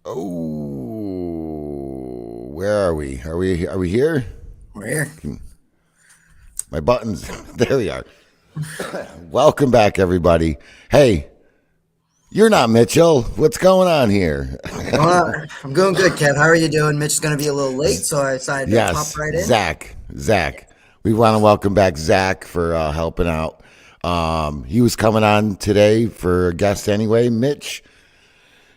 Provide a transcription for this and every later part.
Oh, where are we? Are we here? We're here. My buttons. There we are. Welcome back, everybody. Hey, you're not Mitchell. What's going on here? I'm doing good, Kev. How are you doing? Mitch is going to be a little late, so I decided to pop Yes, right in. Zach. We want to welcome back Zach for helping out. He was coming on today for a guest anyway. Mitch.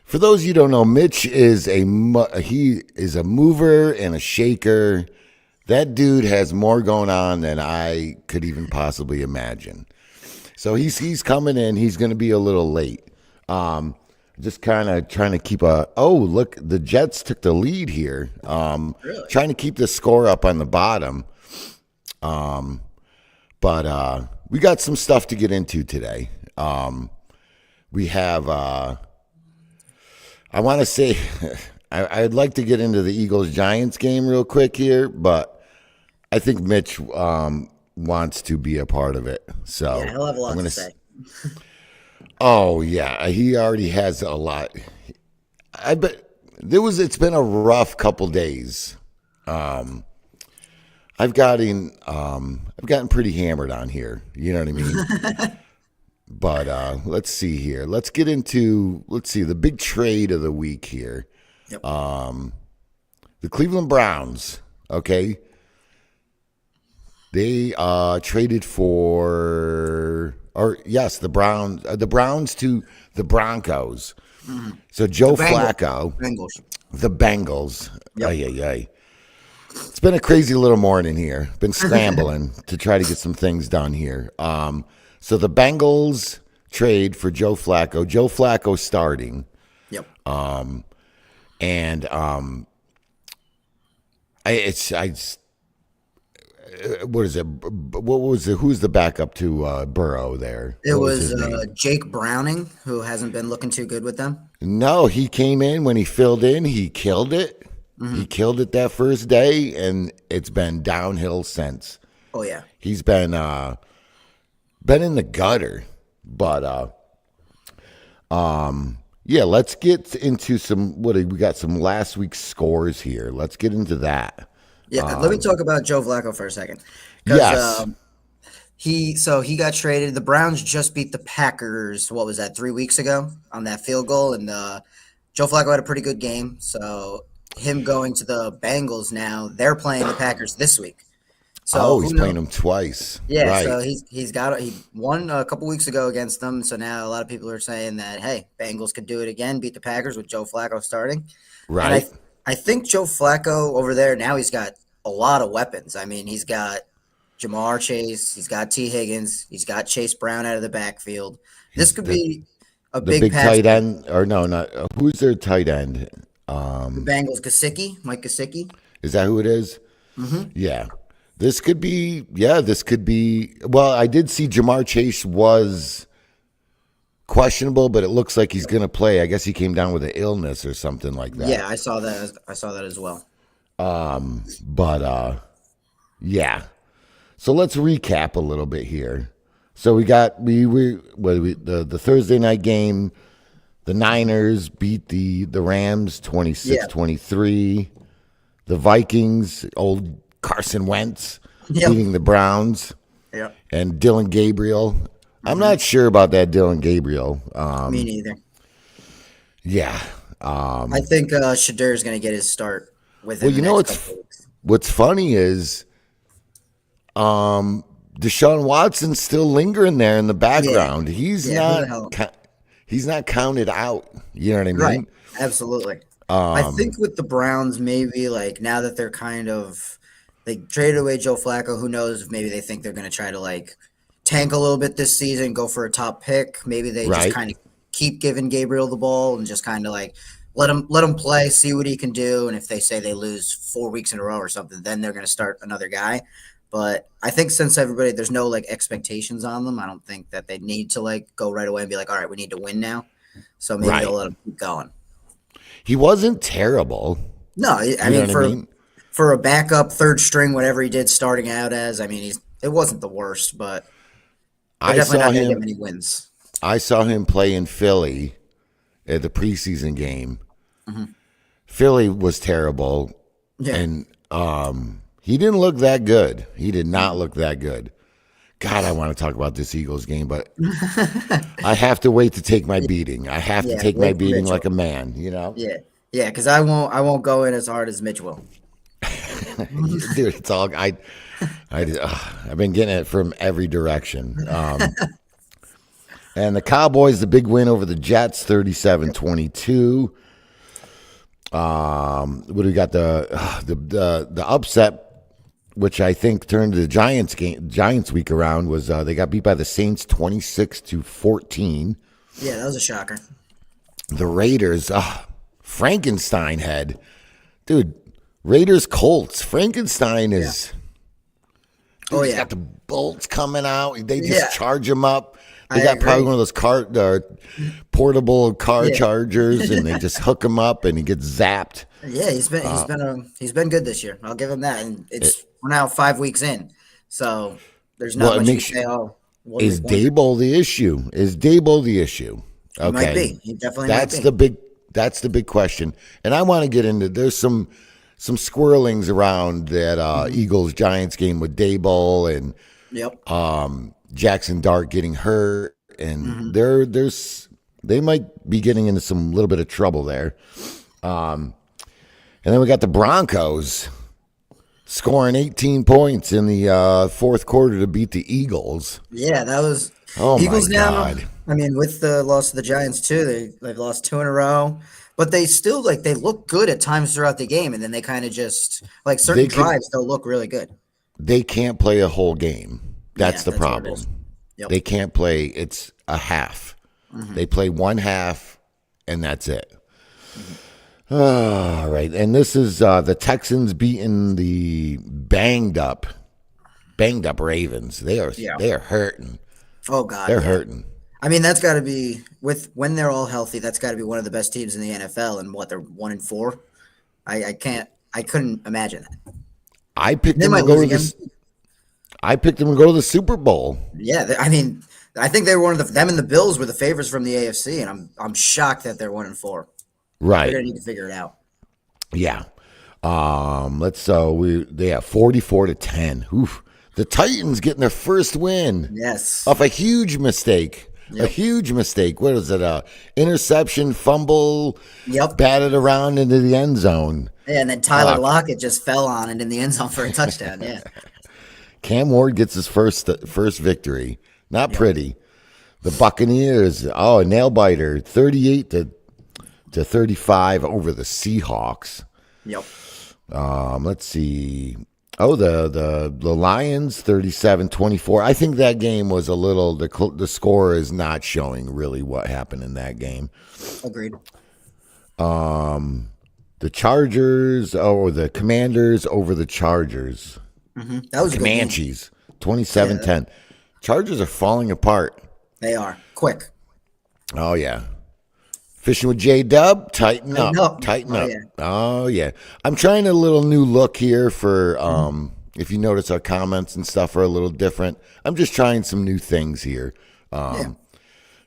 For those of you who don't know, Mitch is he is a mover and a shaker. That dude has more going on than I could even possibly imagine. So he's coming in. He's going to be a little late. Just kind of trying to keep a. Oh, look, the Jets took the lead here. Really? Trying to keep the score up on the bottom. But we got some stuff to get into today. We have. I want to say I'd like to get into the Eagles Giants game real quick here, but I think Mitch wants to be a part of it. So Yeah, he'll have a lot I'm to gonna. say. Oh yeah, he already has a lot. I bet it's been a rough couple days. I've gotten pretty hammered on here. You know what I mean? But let's see here. Let's see the big trade of the week here. Yep. The Cleveland Browns. Okay, they traded for, or yes, the Browns to the Broncos. So Joe Flacco, Bengals. the Bengals. Yep. Ay, ay, ay. It's been a crazy little morning here. Been scrambling to try to get some things done here. So the Bengals trade for Joe Flacco. Joe Flacco starting, Yep. and what is it? What was it? Who's the backup to Burrow there? It What was was his name? Jake Browning, who hasn't been looking too good with them. No, he came in when he filled in. He killed it. He killed it that first day, and it's been downhill since. Oh, yeah. He's been in the gutter, but yeah. Let's get into some. We got some last week's scores here. Let's get into that. Yeah, let me talk about Joe Flacco for a second. Yes, He got traded. The Browns just beat the Packers, what was that, 3 weeks ago on that field goal, and Joe Flacco had a pretty good game. So him going to the Bengals now, they're playing the Packers this week. So he's who playing knows? him twice. Yeah, Right, so he won a couple weeks ago against them. So now a lot of people are saying that, hey, Bengals could do it again, beat the Packers with Joe Flacco starting. And right. I think Joe Flacco over there now, he's got a lot of weapons. I mean, he's got Jamar Chase, he's got T Higgins, he's got Chase Brown out of the backfield. This could The be a the big big pass. tight end, or no, not who's their tight end? The Bengals, Mike Gesicki. Is that who it is? Mm-hmm. Yeah. This could be. Yeah, this could be. Well, I did see Jamar Chase was questionable, but it looks like he's going to play. I guess he came down with an illness or something like that. Yeah, I saw that. I saw that as well. But yeah. So let's recap a little bit here. So we got the Thursday night game. The Niners beat the Rams 26-23. The Vikings, old Carson Wentz, Yep. beating the Browns, Yep. and Dylan Gabriel. I'm not sure about that Dylan Gabriel. Me neither. Yeah. I think Shadur is going to get his start within Well, the you know next couple of weeks. what's funny is Deshaun Watson's still lingering there in the background. He's Yeah, who the hell? he's not counted out. You know what I mean? Right. Absolutely. I think with the Browns, maybe like now that they're they traded away Joe Flacco, who knows if maybe they think they're going to try to like tank a little bit this season, go for a top pick. Maybe they just Right. kind of keep giving Gabriel the ball and just kind of like let him play, see what he can do. And if they say they lose 4 weeks in a row or something, then they're going to start another guy. But I think since there's no like expectations on them, I don't think that they need to like go right away and be like, all right, we need to win now. So maybe Right. they'll let him keep going. He wasn't terrible. No, I You know mean what I for mean? for a backup third string, whatever he did starting out as, I mean it wasn't the worst, but they're I definitely saw not going to get him. many wins. I saw him play in Philly at the preseason game, Philly was terrible, Yeah. and he didn't look that good. He did not look that good. God, I want to talk about this Eagles game, but I have to wait to take my beating. I have to Yeah. take my Wait for beating Mitchell. like a man, you know? Yeah. Yeah. Because I won't go in as hard as Mitch will. Dude, it's all I've been getting it from every direction. And the Cowboys, the big win over the Jets, 37-22. What do we got? The upset, which I think turned the Giants week around, was they got beat by the Saints 26-14. Yeah, that was a shocker. The Raiders, Frankenstein head, dude. Raiders Colts. Frankenstein is. Dude, he's got the bolts coming out. They just charge him up. They got probably one of those portable car chargers, and they just hook him up, and he gets zapped. Yeah, he's been good this year. I'll give him that. And we're now 5 weeks in, so there's not much to say. Is Daboll the issue? Is Daboll the issue? Okay, he might be. He definitely might be. That's the big question, and I want to get into. There's some squirrelings around that Eagles Giants game with Daboll and Jackson Dart getting hurt, and they might be getting into some little bit of trouble there. And then we got the Broncos scoring 18 points in the fourth quarter to beat the Eagles. Yeah, that was Eagles my God. I mean, with the loss of the Giants too, they've lost 2 in a row. But they still they look good at times throughout the game, and then they kind of just certain drives they'll look really good. They can't play a whole game. That's the problem. Yep. They can't play. It's a half. They play one half, and that's it. All right, and this is the Texans beating the banged up Ravens. They are hurting. Oh God, they're hurting. I mean, that's got to be when they're all healthy. That's got to be one of the best teams in the NFL. And they're 1-4. I couldn't imagine that. I picked them to go to the Super Bowl. Yeah, I mean, I think they were them and the Bills were the favorites from the AFC, and I'm shocked that they're 1-4. Right, they're gonna need to figure it out. Yeah. Let's 44-10. Oof. The Titans getting their first win. Yes, off a huge mistake. Yep. A huge mistake. What is it? Interception, fumble, batted around into the end zone. Yeah, and then Tyler Lockett just fell on it in the end zone for a touchdown. Yeah. Cam Ward gets his first victory. Not pretty. The Buccaneers, a nail biter, 38-35 over the Seahawks. Yep. Let's see. The Lions 37-24. I think that game was a little the score is not showing really what happened in that game. Agreed. The Chargers or the Commanders over the Chargers. That was Comanches 27-10. Chargers are falling apart. They are quick. Oh yeah. Fishing with J-Dub, tighten up. Yeah. Oh, yeah. I'm trying a little new look here for, if you notice our comments and stuff are a little different. I'm just trying some new things here,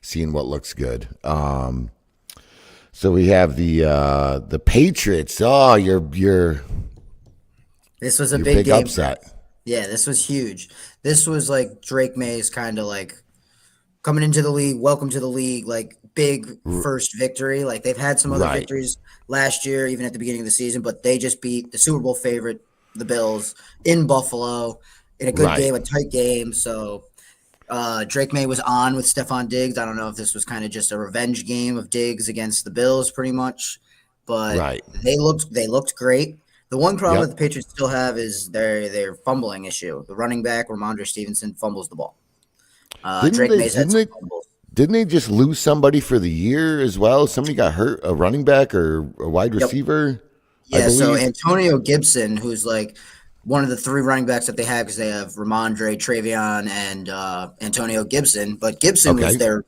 seeing what looks good. So we have the Patriots. Oh, this was a big game. Upset. Yeah, this was huge. This was Drake May's kind of coming into the league, welcome to the league, big first victory. They've had some other victories last year, even at the beginning of the season, but they just beat the Super Bowl favorite, the Bills, in Buffalo, in a good game, a tight game. So Drake May was on with Stephon Diggs. I don't know if this was kind of just a revenge game of Diggs against the Bills, pretty much, but they looked great. The one problem that the Patriots still have is their fumbling issue. The running back, Ramondre Stevenson, fumbles the ball. Didn't they just lose somebody for the year as well? Somebody got hurt, a running back or a wide receiver? Yeah, so Antonio Gibson, who's one of the 3 running backs that they have, because they have Ramondre, Travion, and Antonio Gibson. But Gibson was their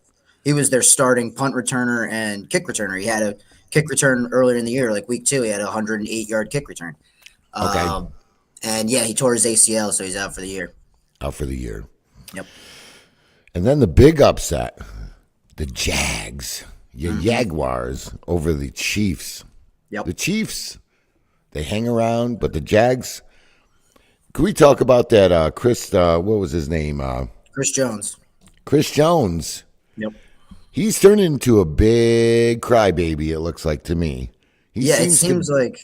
starting punt returner and kick returner. He had a kick return earlier in the year, week 2. He had a 108-yard kick return. And he tore his ACL, so he's out for the year. Yep. And then the big upset, the Jags, Jaguars over the Chiefs. Yep. The Chiefs, they hang around, but the Jags. Can we talk about that? Chris, what was his name? Chris Jones. Chris Jones. Yep. He's turned into a big crybaby. It looks like to me. It seems like.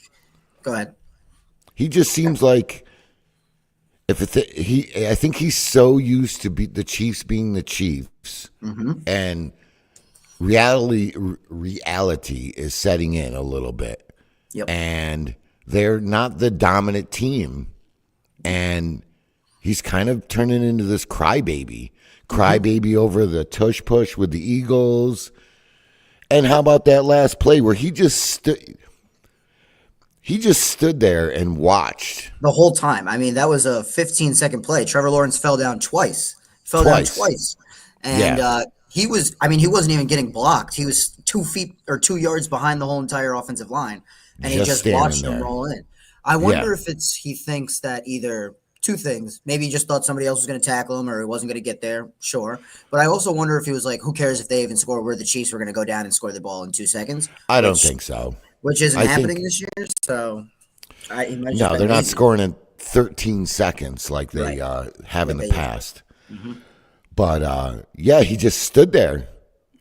Go ahead. He just seems like I think he's so used to the Chiefs being the Chiefs, and reality is setting in a little bit. Yep. And they're not the dominant team, and he's kind of turning into this crybaby over the tush push with the Eagles. And how about that last play where he just stood there and watched the whole time. I mean, that was a 15-second play. Trevor Lawrence fell down twice. And he wasn't even getting blocked. He was 2 feet or 2 yards behind the whole entire offensive line, and he just watched them roll in. I wonder if he thinks that either two things. Maybe he just thought somebody else was going to tackle him or he wasn't going to get there. Sure. But I also wonder if he was like, who cares if they even score? We're the Chiefs. We're going to go down and score the ball in 2 seconds. I don't think so. Which isn't happening this year. So, no, they're not scoring in 13 seconds like they have in the past. Mm-hmm. But he just stood there,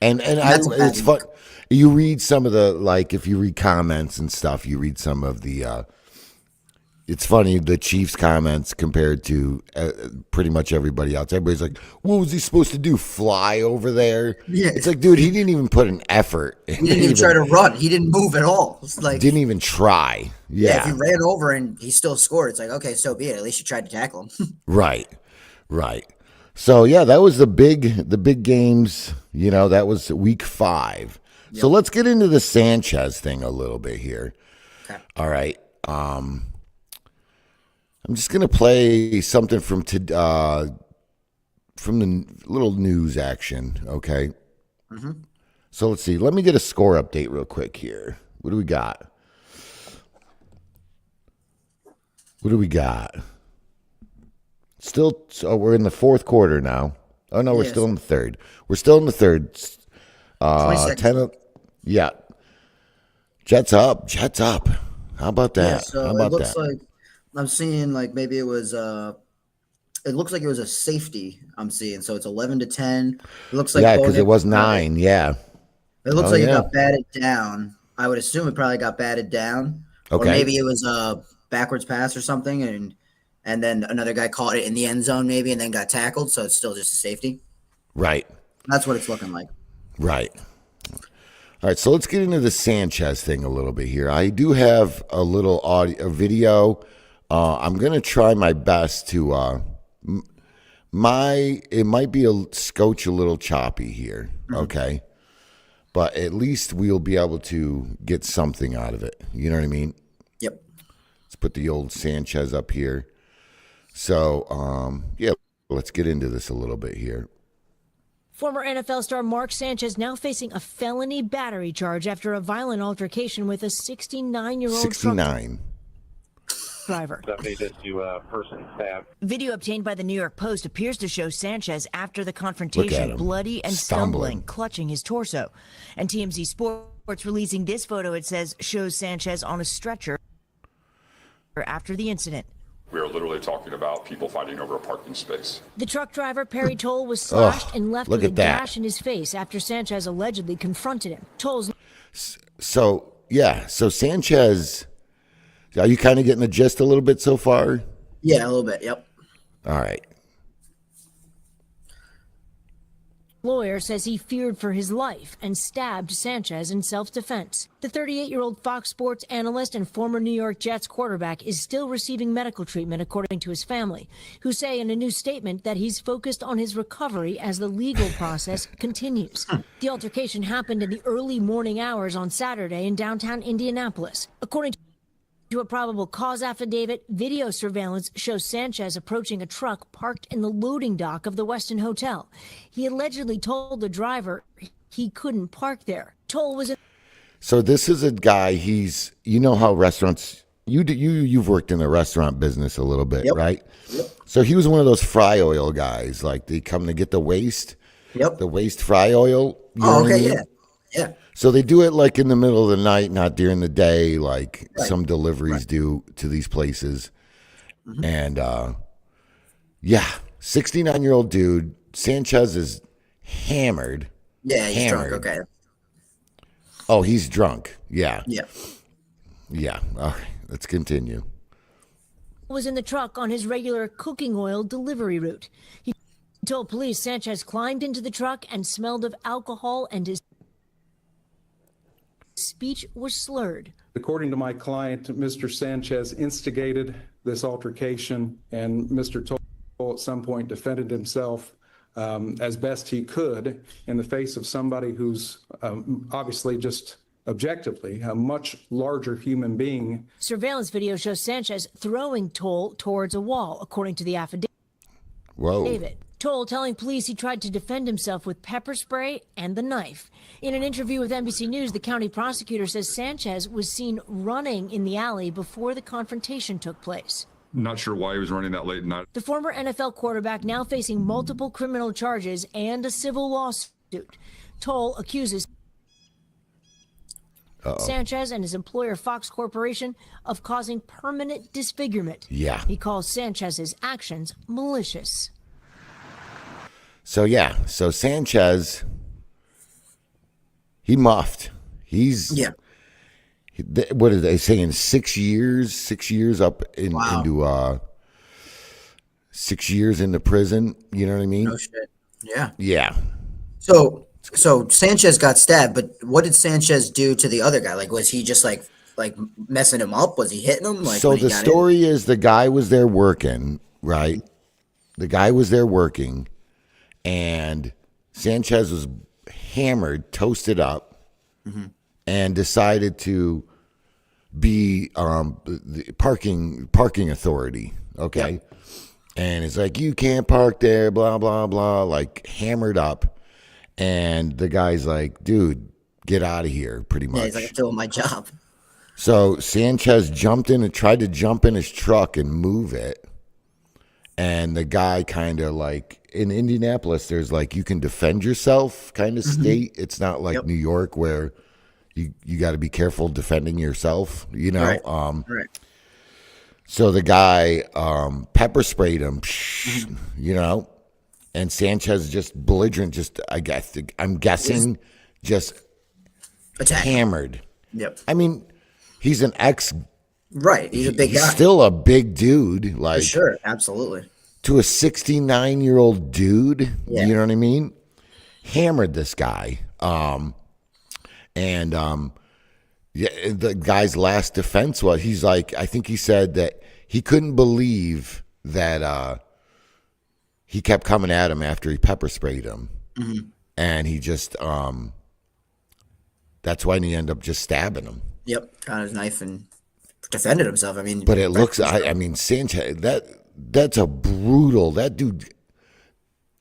and it's fun. You read some of the if you read comments and stuff, you read some of the. It's funny, the Chiefs comments compared to pretty much everybody else. Everybody's like, what was he supposed to do, fly over there? Yeah. It's like, dude, he didn't even put an effort. He didn't even try to run. He didn't move at all. It's like, didn't even try. Yeah. If he ran over and he still scored, it's like, okay, so be it. At least you tried to tackle him. Right. So, that was the big games. That was week 5. Yep. So let's get into the Sanchez thing a little bit here. Okay. All right. I'm just going to play something from the little news action, okay? Mm-hmm. So let's see. Let me get a score update real quick here. What do we got? Still, so we're in the fourth quarter now. Oh, no, we're still in the third. We're still in the third. 10. Yeah. Jets up. How about that? Yeah, so How about it looks that? like I'm seeing maybe it was it looks like it was a safety I'm seeing. So it's 11-10. It looks like because it was 9. Yeah. It looks like it got batted down. I would assume it probably got batted down. Okay. Or maybe it was a backwards pass or something, and then another guy caught it in the end zone maybe and then got tackled. So it's still just a safety. Right. That's what it's looking like. Right. All right, so let's get into the Sanchez thing a little bit here. I do have a little video. I'm going to try my best to it might be a scotch a little choppy here, okay? But at least we'll be able to get something out of it. You know what I mean? Yep. Let's put the old Sanchez up here. So, let's get into this a little bit here. Former NFL star Mark Sanchez now facing a felony battery charge after a violent altercation with a 69-year-old 69 driver. Video obtained by the New York Post appears to show Sanchez after the confrontation, bloody and stumbling, clutching his torso. And TMZ Sports releasing this photo, it says, shows Sanchez on a stretcher after the incident. We are literally talking about people fighting over a parking space. The truck driver, Perry Toll, was slashed and left with a gash in his face after Sanchez allegedly confronted him. Toll's... So Sanchez, are you kind of getting the gist a little bit so far? Yeah, a little bit, yep. All right. Lawyer says he feared for his life and stabbed Sanchez in self-defense. The 38-year-old Fox Sports analyst and former New York Jets quarterback is still receiving medical treatment, according to his family, who say in a new statement that he's focused on his recovery as the legal process continues. The altercation happened in the early morning hours on Saturday in downtown Indianapolis. According to a probable cause affidavit, video surveillance shows Sanchez approaching a truck parked in the loading dock of the Westin Hotel. He allegedly told the driver he couldn't park there. Toll was... So this is a guy, you know how restaurants, you've worked in the restaurant business a little bit, right? Yep. So he was one of those fry oil guys, like they come to get the waste. Yep. The waste fry oil. Yeah. Yeah. So they do it like in the middle of the night, not during the day, like Right. some deliveries do to these places. Mm-hmm. And yeah, 69-year-old dude. Sanchez is hammered. Yeah, he's Hammered. drunk. Okay. Oh, he's drunk. Yeah. Yeah. Yeah. All right. Let's continue. Was in the truck on his regular cooking oil delivery route. He told police Sanchez climbed into the truck and smelled of alcohol and his speech was slurred. According to my client, Mr. Sanchez instigated this altercation, and Mr. Toll at some point defended himself as best he could in the face of somebody who's obviously just objectively a much larger human being. Surveillance video shows Sanchez throwing Toll towards a wall, according to the affidavit. Whoa. Toll telling police he tried to defend himself with pepper spray and the knife. In an interview with NBC News, the county prosecutor says Sanchez was seen running in the alley before the confrontation took place. Not sure why he was running that late at night. The former NFL quarterback now facing multiple criminal charges and a civil lawsuit. Toll accuses Sanchez and his employer Fox Corporation of causing permanent disfigurement. Yeah. He calls Sanchez's actions malicious. So yeah, so Sanchez, he muffed. He's Yeah. What are they saying? 6 years? 6 years up into 6 years into prison. You know what I mean? No shit. Yeah. Yeah. So Sanchez got stabbed, but what did Sanchez do to the other guy? Like, was he just like messing him up? Was he hitting him? Like, So when he the got story is the guy was there working, right? The guy was there working, and Sanchez was hammered, toasted up, and decided to be the parking authority. Okay, and it's like, you can't park there, blah blah blah, like hammered up, and the guy's like, dude, get out of here, pretty in? much. Yeah, he's like, I'm doing my job. So Sanchez jumped in and tried to jump in his truck and move it. And the guy kind of like, in Indianapolis, there's like, you can defend yourself kind of state. It's not like New York where you got to be careful defending yourself, you know? Right. Right. So the guy pepper sprayed him, you know? And Sanchez just belligerent, I'm guessing, just Attack. hammered. Yep. I mean, he's an ex. Right. He's a big He's guy. still a big dude, like For sure. Absolutely. to a 69-year-old dude. Yeah. You know what I mean? Hammered this guy. Yeah, the guy's last defense was, he's like, I think he said that he couldn't believe that he kept coming at him after he pepper sprayed him, and he just that's why he ended up just stabbing him. Yep. Got his knife and defended himself. I mean, But it looks, I mean, Sanchez, that's a brutal, that dude,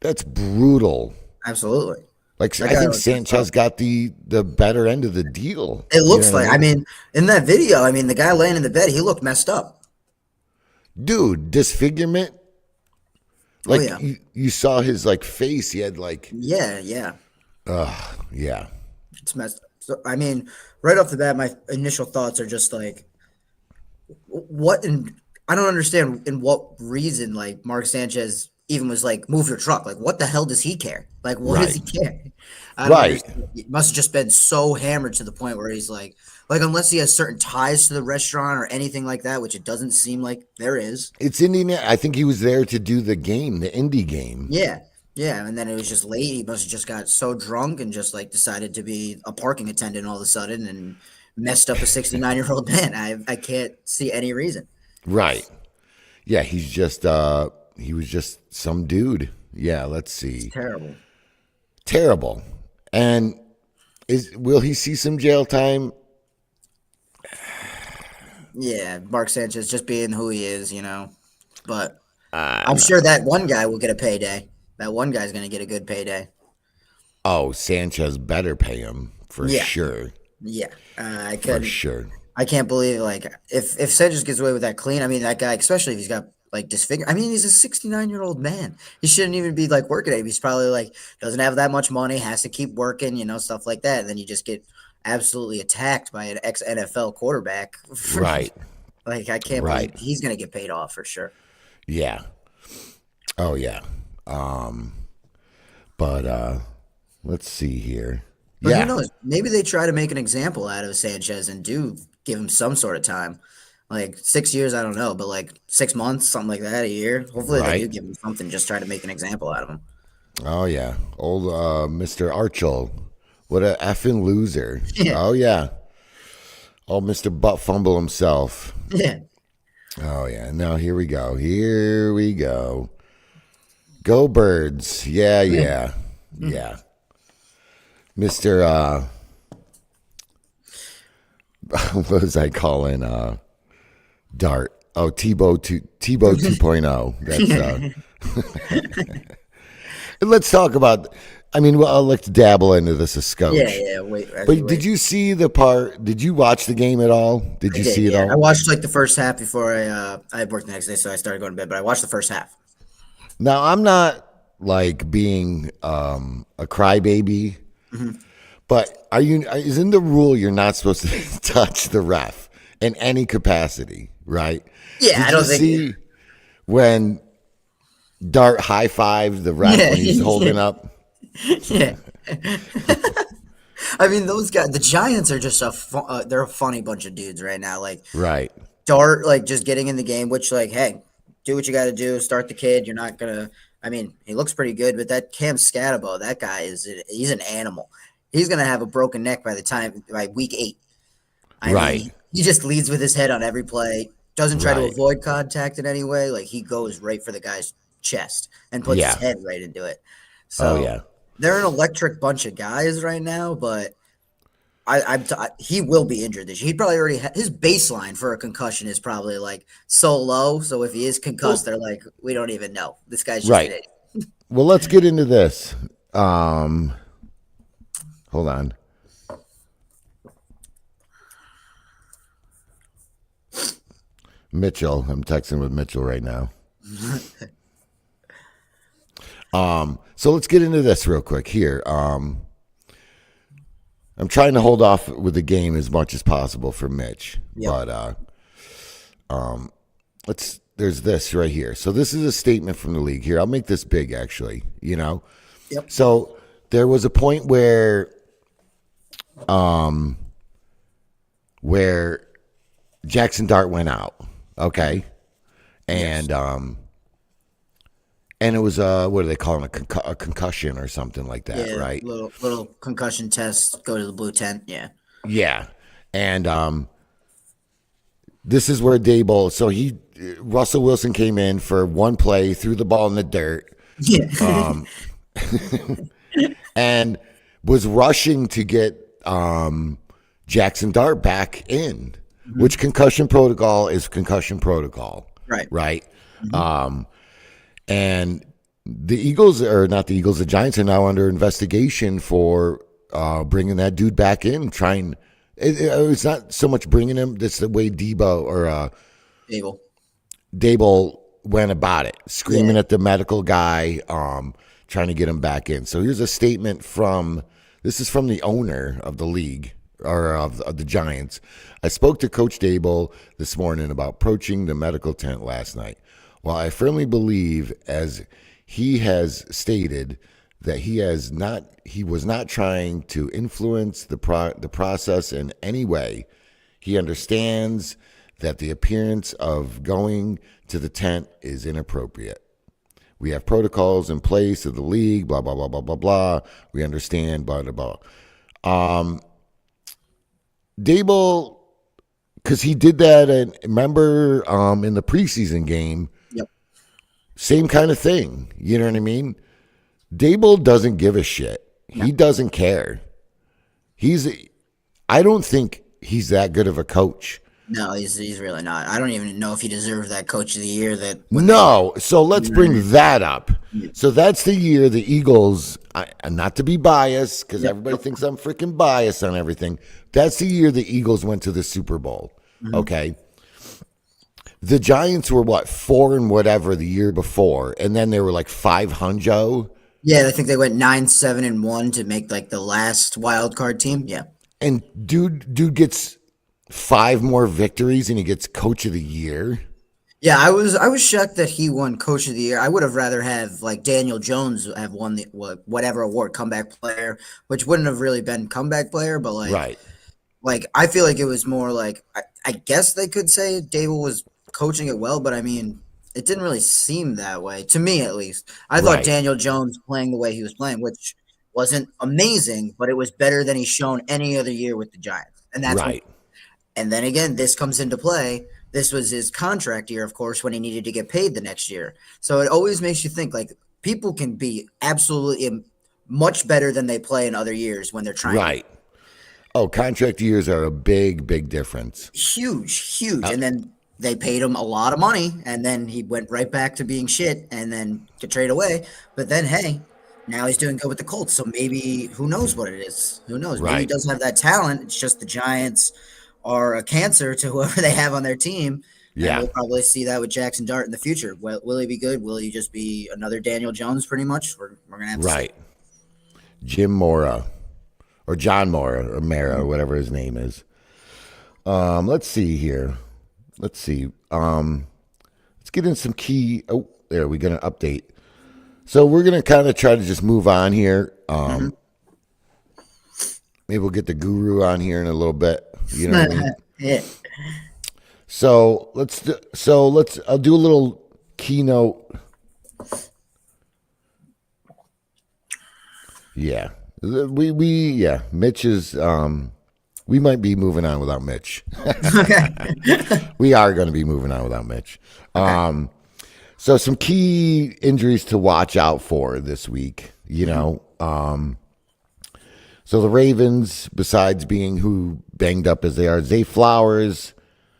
that's brutal. absolutely. Like, That I guy think was Sanchez got the better end of the deal. It looks You know what like. I mean, in that video, I mean, the guy laying in the bed, he looked messed up. Dude, disfigurement. Like, yeah. you saw his, like, face. He had, like, Yeah. Yeah. yeah. It's messed up. So, I mean, right off the bat, my initial thoughts are just like, what? I don't understand in what reason, like, Mark Sanchez even was like, move your truck. Like, what the hell does he care? Like, what does he care? I don't Right. understand. It must have just been so hammered to the point where he's like, unless he has certain ties to the restaurant or anything like that, which it doesn't seem like there is. It's Indiana. I think he was there to do the game, the indie game. Yeah. Yeah. And then it was just late. He must have just got so drunk and just like decided to be a parking attendant all of a sudden and messed up a 69-year-old man. I can't see any reason. Right. Yeah, he's just, he was just some dude. Yeah, let's see. Terrible. Terrible. And will he see some jail time? Yeah, Mark Sanchez just being who he is, you know. But I'm sure that one guy will get a payday. That one guy's going to get a good payday. Oh, Sanchez better pay him for Yeah. sure. Yeah, For sure. I can't believe, like, if Sanchez gets away with that clean. I mean, that guy, especially if he's got like disfigured. I mean, he's a 69-year-old man. He shouldn't even be like working at it. He's probably like doesn't have that much money, has to keep working, stuff like that. And then you just get absolutely attacked by an ex NFL quarterback. Right. Like, I can't Right. believe he's gonna get paid off for sure. Yeah. Oh yeah. But let's see here. But Yeah. who knows? Maybe they try to make an example out of Sanchez and do give him some sort of time. Like 6 years, I don't know, but like 6 months, something like that, a year. Hopefully they do Right. give him something, just try to make an example out of him. Oh yeah. Old Mr. Archel. What a effing loser. Yeah. Oh yeah. Old Mr. Butt Fumble himself. Yeah. Oh yeah. Now here we go. Here we go. Go Birds. Yeah, yeah. Yeah. Mr. What was I calling Dart? Oh, Tebow 2.0. That's let's talk about well, let's dabble into this as coach. Yeah. Wait. But did you see the part? Did you watch the game at all? Did you see it all? I watched like the first half before I worked the next day, so I started going to bed. But I watched the first half. Now, I'm not like being a crybaby, but isn't the rule you're not supposed to touch the ref in any capacity, right? Yeah, I don't think. See when Dart high-fived the ref Yeah, when he's holding up? Yeah. I mean, those guys, the Giants are just they're a funny bunch of dudes right now. Like Right. Dart, like just getting in the game, which like, hey, do what you got to do. Start the kid. You're not gonna. I mean, he looks pretty good, but that Cam Scatabo, that guy he's an animal. He's gonna have a broken neck by week 8. I Right. mean, he just leads with his head on every play. Doesn't try to Right. avoid contact in any way. Like he goes right for the guy's chest and puts Yeah. his head right into it. So Oh yeah. they're an electric bunch of guys right now, but he will be injured this year. He probably already his baseline for a concussion is probably like so low. So if he is concussed, they're like, we don't even know. This guy's just Right. an idiot. Well, let's get into this. Hold on. Mitchell. I'm texting with Mitchell right now. So let's get into this real quick here. I'm trying to hold off with the game as much as possible for Mitch, Yep. but there's this right here. So this is a statement from the league here. I'll make this big, actually. Yep. So there was a point where Jackson Dart went out, okay, and it was what do they call it, a concussion or something like that, Yeah, right? Little concussion test. Go to the blue tent. Yeah. Yeah, and this is where Daboll. So Russell Wilson came in for one play, threw the ball in the dirt, Yeah. and was rushing to get Jackson Dart back in, which concussion protocol is concussion protocol, Right. right? And the Eagles, or not the Eagles, the Giants are now under investigation for bringing that dude back in. It's not so much bringing him. That's the way Daboll went about it, screaming at the medical guy, trying to get him back in. So here's a statement this is from the owner of the league, or of the Giants. I spoke to Coach Daboll this morning about approaching the medical tent last night. While I firmly believe, as he has stated, that he was not trying to influence the process in any way. He understands that the appearance of going to the tent is inappropriate. We have protocols in place of the league, blah, blah, blah, blah, blah, blah. We understand, blah, blah, blah. Daboll, because he did that, and remember in the preseason game, Yep. same kind of thing. You know what I mean? Daboll doesn't give a shit. He doesn't care. I don't think he's that good of a coach. No, he's really not. I don't even know if he deserves that Coach of the Year. No. So let's bring that up. So that's the year the Eagles, not to be biased, because everybody thinks I'm freaking biased on everything. That's the year the Eagles went to the Super Bowl. Okay. The Giants were what, 4 and whatever the year before, and then they were like 500. Yeah, I think they went 9-7-1 to make like the last wild card team. Yeah. And dude gets 5 more victories and he gets coach of the year. Yeah, I was shocked that he won Coach of the Year. I would have rather have like Daniel Jones have won the whatever award, comeback player, which wouldn't have really been comeback player, but Right. like I feel like it was more like I guess they could say Dable was coaching it well, but I mean it didn't really seem that way to me at least. I thought Right. Daniel Jones playing the way he was playing, which wasn't amazing, but it was better than he's shown any other year with the Giants, and that's Right. and then again, this comes into play. This was his contract year, of course, when he needed to get paid the next year. So it always makes you think like people can be absolutely much better than they play in other years when they're trying. Right. Oh, contract years are a big difference. Huge. And then they paid him a lot of money, and then he went right back to being shit and then to trade away. But then, hey, now he's doing good with the Colts. So maybe, who knows what it is? Who knows? Maybe he Right. does have that talent. It's just the Giants are a cancer to whoever they have on their team. Yeah. And we'll probably see that with Jackson Dart in the future. Will he be good? Will he just be another Daniel Jones pretty much? We're going to have to see. Right. Jim Mora or John Mora or Mara, whatever his name is. Let's see here. Let's see. Let's get in some key. Oh, there, we're going to update. So we're going to kind of try to just move on here. Maybe we'll get the guru on here in a little bit. You know what I mean? Yeah. So I'll do a little keynote. Yeah. Mitch is we might be moving on without Mitch. We are going to be moving on without Mitch. So some key injuries to watch out for this week, you know. So the Ravens, besides being who banged up as they are, Zay Flowers,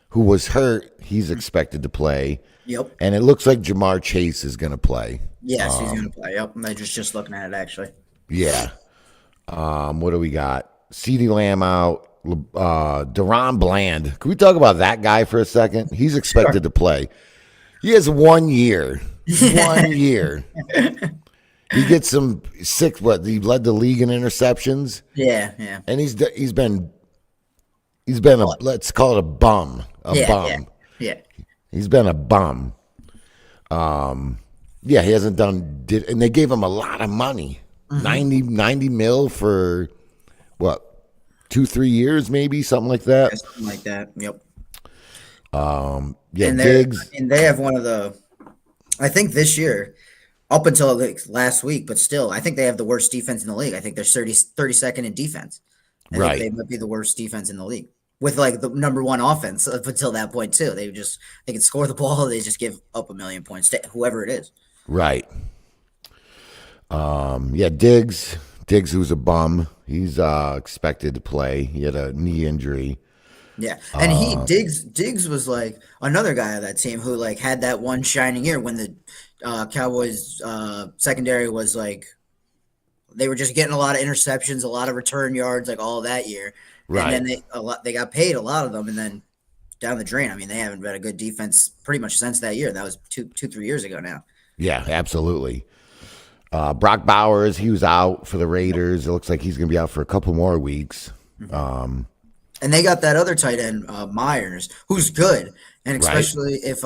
who was hurt, he's expected to play. Yep. And it looks like Jamar Chase is going to play. Yes, he's going to play. Yep. I'm just looking at it, actually. Yeah. What do we got? CeeDee Lamb out. Deron Bland. Can we talk about that guy for a second? He's expected to play. He has 1 year. 1 year. He gets some six. What, he led the league in interceptions. Yeah. And he's been a, let's call it a bum. Yeah. He's been a bum. He hasn't done. And they gave him a lot of money. 90 mil for what, 2-3 years, maybe something like that. Something like that. Yep. And Diggs. Diggs. And they have one of the, I think this year, up until like last week, but still, I think they have the worst defense in the league. I think they're 32nd in defense. I think Right. they might be the worst defense in the league with like the number one offense up until that point too. They can score the ball. They just give up 1 million points to whoever it is. Right. Diggs. Diggs, who's a bum. He's expected to play. He had a knee injury. Yeah, and Diggs was like another guy on that team who like had that one shining year when the Cowboys secondary was like they were just getting a lot of interceptions, a lot of return yards, like all that year. Right. And then they got paid a lot of them, and then down the drain. I mean, they haven't been a good defense pretty much since that year. That was 3 years ago now. Yeah, absolutely. Brock Bowers, he was out for the Raiders. It looks like he's going to be out for a couple more weeks. And they got that other tight end, Myers, who's good. And Right. especially if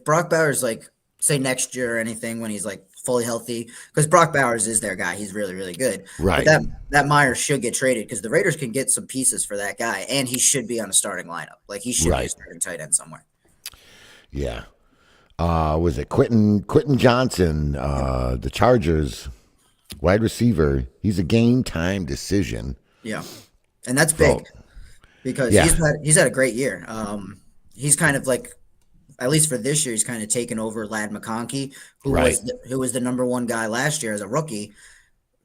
Brock Bowers, like, say next year or anything when he's, like, fully healthy, because Brock Bowers is their guy. He's really, really good. Right. But that Myers should get traded because the Raiders can get some pieces for that guy, and he should be on a starting lineup. Like, he should be a Right. starting tight end somewhere. Yeah. Was it Quentin Johnson, the Chargers wide receiver? He's a game time decision. Yeah. And that's big because Yeah. he's had a great year. He's kind of like, at least for this year, he's kind of taken over Ladd McConkey, who was the number one guy last year as a rookie.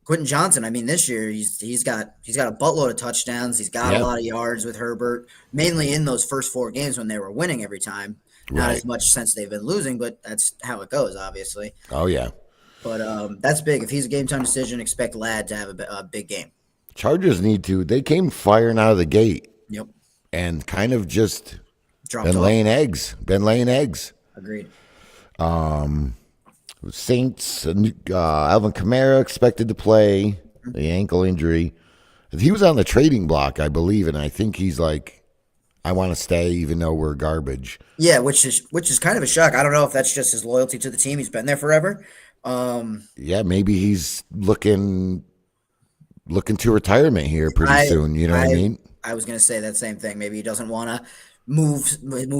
Quentin Johnson, I mean, this year he's got a buttload of touchdowns. He's got a lot of yards with Herbert, mainly in those first 4 games when they were winning every time. Not Right. as much since they've been losing, but that's how it goes, obviously. Oh, yeah. But that's big. If he's a game time decision, expect Ladd to have a big game. Chargers need to. They came firing out of the gate Yep. and kind of just dropped Been off. laying eggs. Agreed. Saints, Alvin Kamara expected to play, the ankle injury. He was on the trading block, I believe, and I think he's like, I want to stay even though we're garbage. Yeah, which is kind of a shock. I don't know if that's just his loyalty to the team. He's been there forever. Yeah, maybe he's looking to retirement here pretty soon. You know what I mean? I was gonna say that same thing. Maybe he doesn't want to move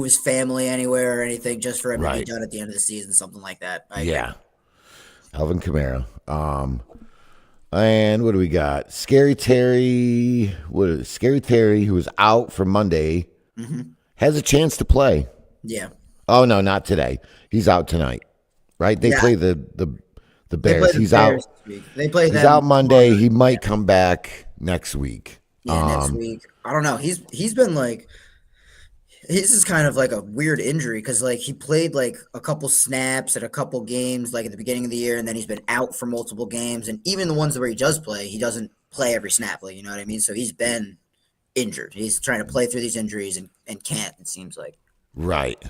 his family anywhere or anything just for him to be Right. done at the end of the season, something like that. Yeah. Alvin Kamara. And what do we got? Scary Terry. Scary Terry, who was out for Monday, has a chance to play. Yeah. Oh no, not today. He's out tonight. Right? They Yeah. play the They Bears. play the He's Bears out. this week. They play He's them out Monday. tomorrow. He might come back next week. Yeah, next week. I don't know. He's been like, his is kind of like a weird injury because like he played like a couple snaps at a couple games like at the beginning of the year, and then he's been out for multiple games. And even the ones where he does play, he doesn't play every snap. Like, you know what I mean? So he's been injured. He's trying to play through these injuries and can't. It seems like. Right.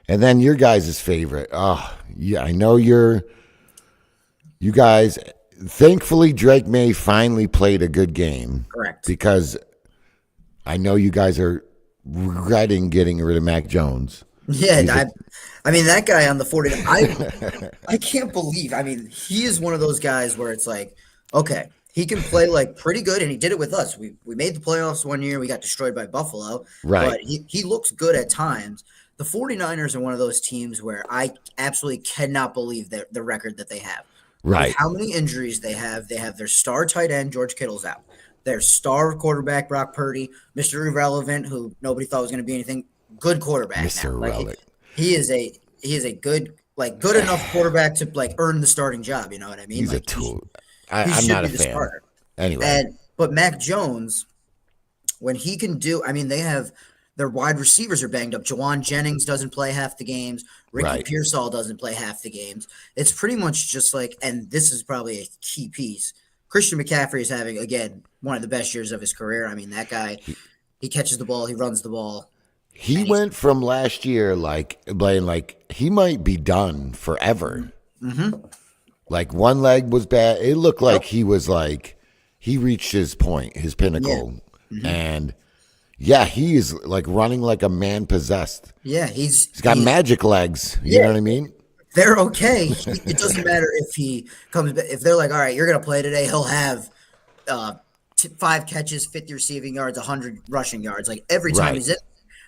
And then your guys' favorite. Oh, yeah, I know you guys. Thankfully, Drake May finally played a good game. Correct. Because I know you guys are regretting getting rid of Mac Jones. Yeah, I mean that guy on the 49. I can't believe. I mean, he is one of those guys where it's like, okay, he can play like pretty good, and he did it with us. We made the playoffs one year. We got destroyed by Buffalo. Right. But he looks good at times. The 49ers are one of those teams where I absolutely cannot believe the record that they have. Right. With how many injuries they have. They have their star tight end, George Kittle's out. Their star quarterback, Brock Purdy, Mr. Irrelevant, who nobody thought was going to be anything. Good quarterback. Mr. Now. Like, Irrelevant. he is a good enough quarterback to like earn the starting job. You know what I mean? He's like, a tool. he I'm should not a be the fan. starter. Anyway. But Mac Jones, when he can do, I mean, they have their wide receivers are banged up. Jawan Jennings doesn't play half the games. Ricky Right. Pearsall doesn't play half the games. It's pretty much just like, and this is probably a key piece. Christian McCaffrey is having, again, one of the best years of his career. I mean, that guy, he catches the ball, he runs the ball. He went from last year like playing like he might be done forever. Mm-hmm. Like one leg was bad. It looked like he was like he reached his point, his pinnacle. Yeah. Mm-hmm. And yeah, he is like running like a man possessed. Yeah, He's got magic legs. You know what I mean? They're okay. It doesn't matter if he comes back. If they're like, all right, you're going to play today, he'll have 5 catches, 50 receiving yards, 100 rushing yards, like every time Right. he's in.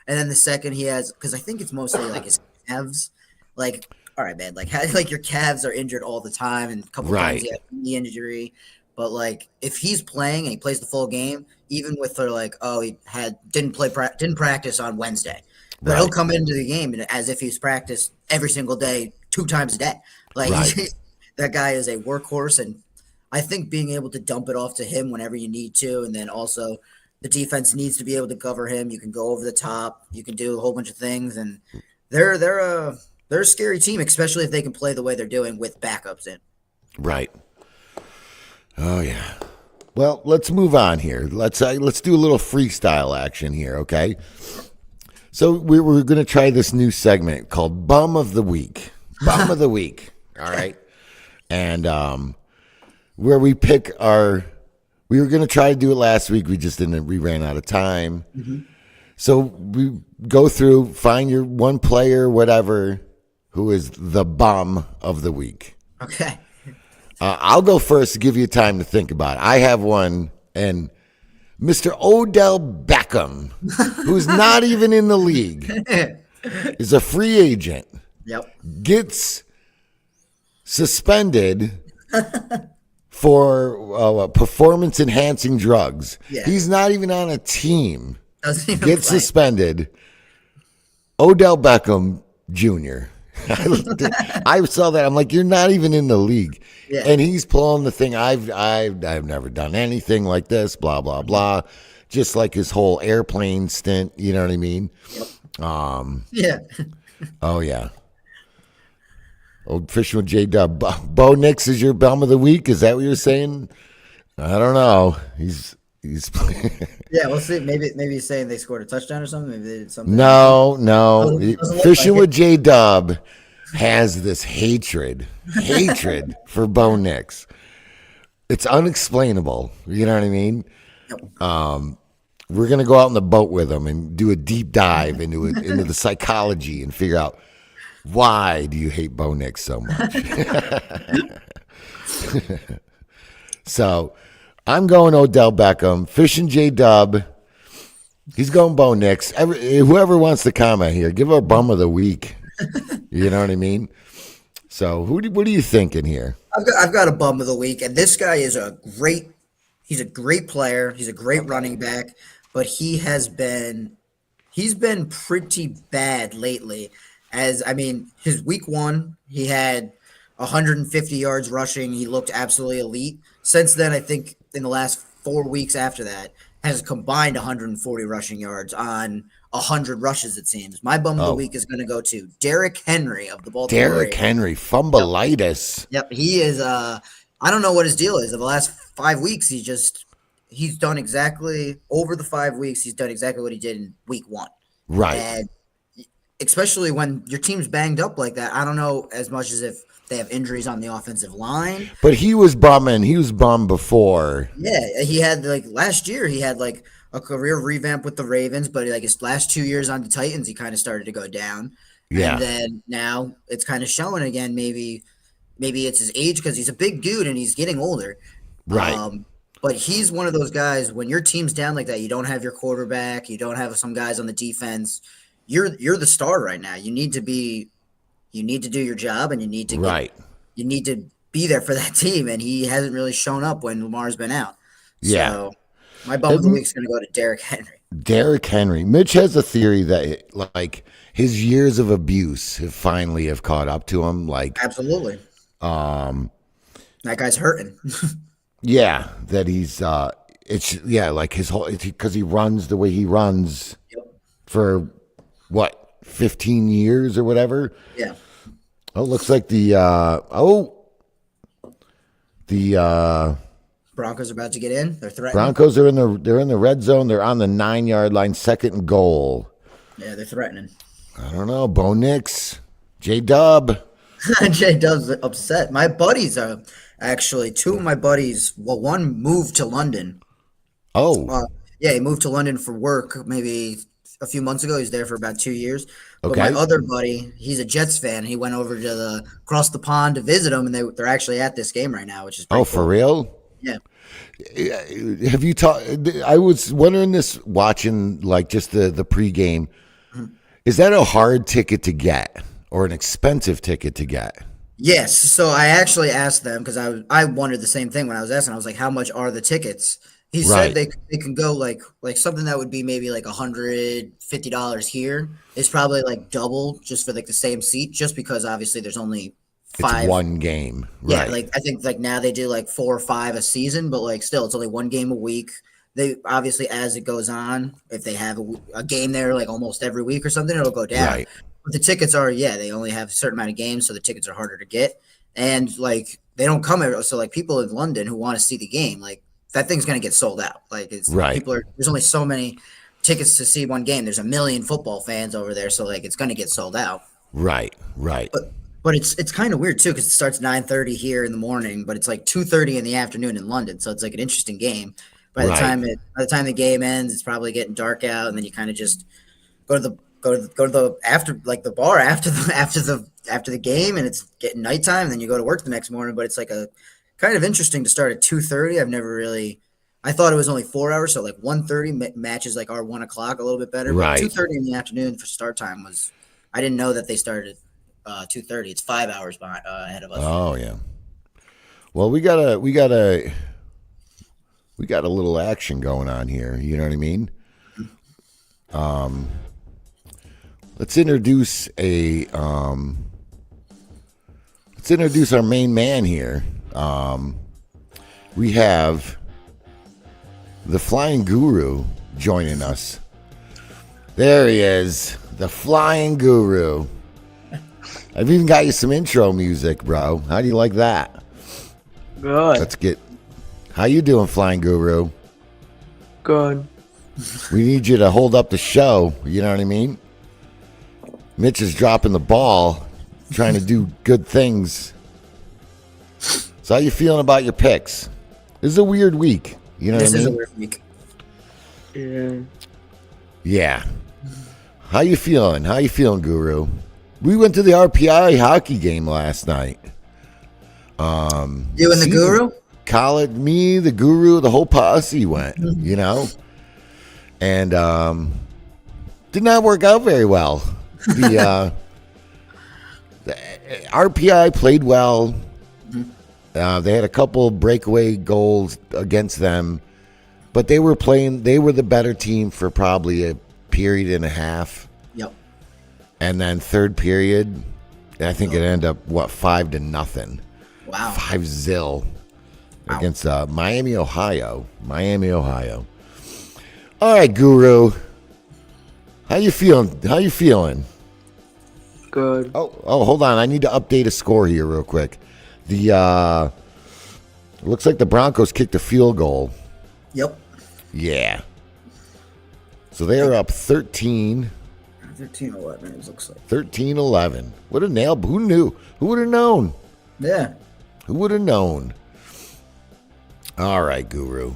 And then the second he has, because I think it's mostly like his calves. Like, all right, man, like like your calves are injured all the time, and a couple Right. times he had a knee injury. But like, if he's playing and he plays the full game, even with their like, oh, he didn't practice on Wednesday, but he'll Right. come into the game as if he's practiced every single day, 2 times a day. Like Right. that guy is a workhorse, and I think being able to dump it off to him whenever you need to, and then also the defense needs to be able to cover him. You can go over the top, you can do a whole bunch of things, and they're a scary team, especially if they can play the way they're doing with backups in. Right. Oh yeah. Well, let's move on here. Let's do a little freestyle action here, okay? So we're going to try this new segment called Bum of the Week. Bum of the Week. All right. And where we pick we were going to try to do it last week. We ran out of time. Mm-hmm. So we go through, find your one player, whatever, who is the bum of the week. Okay. I'll go first to give you time to think about it. I have one, and Mr. Odell Beckham, who's not even in the league, is a free agent, Yep. gets suspended for performance-enhancing drugs. Yeah. He's not even on a team. Doesn't even Gets play. suspended. Odell Beckham Jr. I saw that. I'm like, you're not even in the league. Yeah. And he's pulling the thing. I've never done anything like this, blah, blah, blah. Just like his whole airplane stint, you know what I mean? Yeah. Oh yeah. Old Fishing with J-Dub. Bo Nix is your bum of the week? Is that what you're saying? I don't know. He's Yeah, we'll see. Maybe he's saying they scored a touchdown or something. Maybe they did something. no. Doesn't look Fishing like with J Dub has this hatred for Bo Nix. It's unexplainable. You know what I mean? We're gonna go out on the boat with him and do a deep dive into the psychology and figure out why do you hate Bo Nix so much. So I'm going Odell Beckham. Fishing J Dub. He's going Bo Nix. Whoever wants to comment here, give our bum of the week. You know what I mean? So what are you thinking here? I've got a bum of the week, and this guy is he's a great player. He's a great running back, but he's been pretty bad lately. His week 1, he had 150 yards rushing. He looked absolutely elite. Since then, I think in the last 4 weeks after that, has combined 140 rushing yards on 100 rushes, it seems. My bum of the week is going to go to Derrick Henry of the Baltimore Derrick Ravens. Henry, fumbleitis. Yep, he is. I don't know what his deal is. In the last 5 weeks, he's done exactly over the 5 weeks. He's done exactly what he did in week 1. Right. And especially when your team's banged up like that, I don't know as much as if they have injuries on the offensive line. But he was bumming. He was bummed before. Yeah, he had last year. He had a career revamp with the Ravens, but his last 2 years on the Titans, he kind of started to go down. Yeah. And then now it's kind of showing again. Maybe it's his age because he's a big dude and he's getting older. Right. But he's one of those guys, when your team's down like that, you don't have your quarterback, you don't have some guys on the defense. You're the star right now. You need to do your job, and you need to be there for that team. And he hasn't really shown up when Lamar's been out. Yeah. So my bum of the week is going to go to Derrick Henry. Derrick Henry. Mitch has a theory that his years of abuse have caught up to him. Absolutely. That guy's hurting. Yeah, that he's his whole, because he runs the way he runs for 15 years or whatever. Yeah. Oh, looks like the Broncos are about to get in. They're threatening. Broncos are in the red zone. They're on the 9-yard line, 2nd and goal. Yeah, they're threatening. I don't know. Bo Nix, J Dub. Jay Dub's upset. My buddies are actually 2 of my buddies. Well, one moved to London. Oh, Yeah, he moved to London for work maybe a few months ago. He's there for about 2 years. But Okay. my other buddy, he's a Jets fan. He went over to across the pond to visit him, and they're actually at this game right now, which is pretty for cool. real? Yeah. Have you talked? I was wondering this watching just the pregame. Is that a hard ticket to get or an expensive ticket to get? Yes. So I actually asked them because I wondered the same thing when I was asking. I was like, "How much are the tickets?" He Right. said they can go like something that would be maybe $150 here is probably double just for the same seat, just because obviously there's only 5. It's one game, Yeah, right? I think now they do 4 or 5 a season, but still it's only one game a week. They obviously, as it goes on, if they have a game there almost every week or something, it'll go down. Right. But the tickets are, they only have a certain amount of games, so the tickets are harder to get. And they don't come every, so people in London who want to see the game, that thing's going to get sold out. It's Right. there's only so many tickets to see one game. There's 1 million football fans over there, so it's going to get sold out. Right. But it's kind of weird too because it starts 9:30 here in the morning, but it's 2:30 in the afternoon in London. So it's an interesting game. By the time the game ends, it's probably getting dark out, and then you kind of just go to the after the bar after the game, and it's getting nighttime, and then you go to work the next morning. But it's a kind of interesting to start at 2:30. I thought it was only 4 hours, so 1:30 matches our 1 o'clock a little bit better. Right. But 2:30 in the afternoon for start time was. I didn't know that they started 2:30. It's 5 hours ahead of us. Oh yeah. Well, we got a little action going on here. You know what I mean? Let's introduce our main man here. We have the Flying Guru joining us. There he is, the Flying Guru. I've even got you some intro music, bro. How do you like that? Good. Let's get. How you doing, Flying Guru? Good. We need you to hold up the show. You know what I mean? Mitch is dropping the ball, trying to do good things. So how you feeling about your picks? This is a weird week. You know This what I is a mean? weird week. Yeah. Yeah. How you feeling? How you feeling, Guru? We went to the RPI hockey game last night. You and the See, Guru? College, me, the Guru, the whole posse went, you know? And did not work out very well. The RPI played well. They had a couple breakaway goals against them, but they were the better team for probably a period and a half. Yep. And then third period, I think it ended up, 5-0. Wow. 5-0 against Miami, Ohio. Miami, Ohio. All right, Guru. How you feeling? How you feeling? Good. Oh, hold on. I need to update a score here real quick. The looks like the Broncos kicked a field goal. Yep. Yeah. So they are up 13-11. 13-11, it looks like. 13-11. What a nail. Who knew? Who would have known? Yeah. Who would have known? All right, Guru.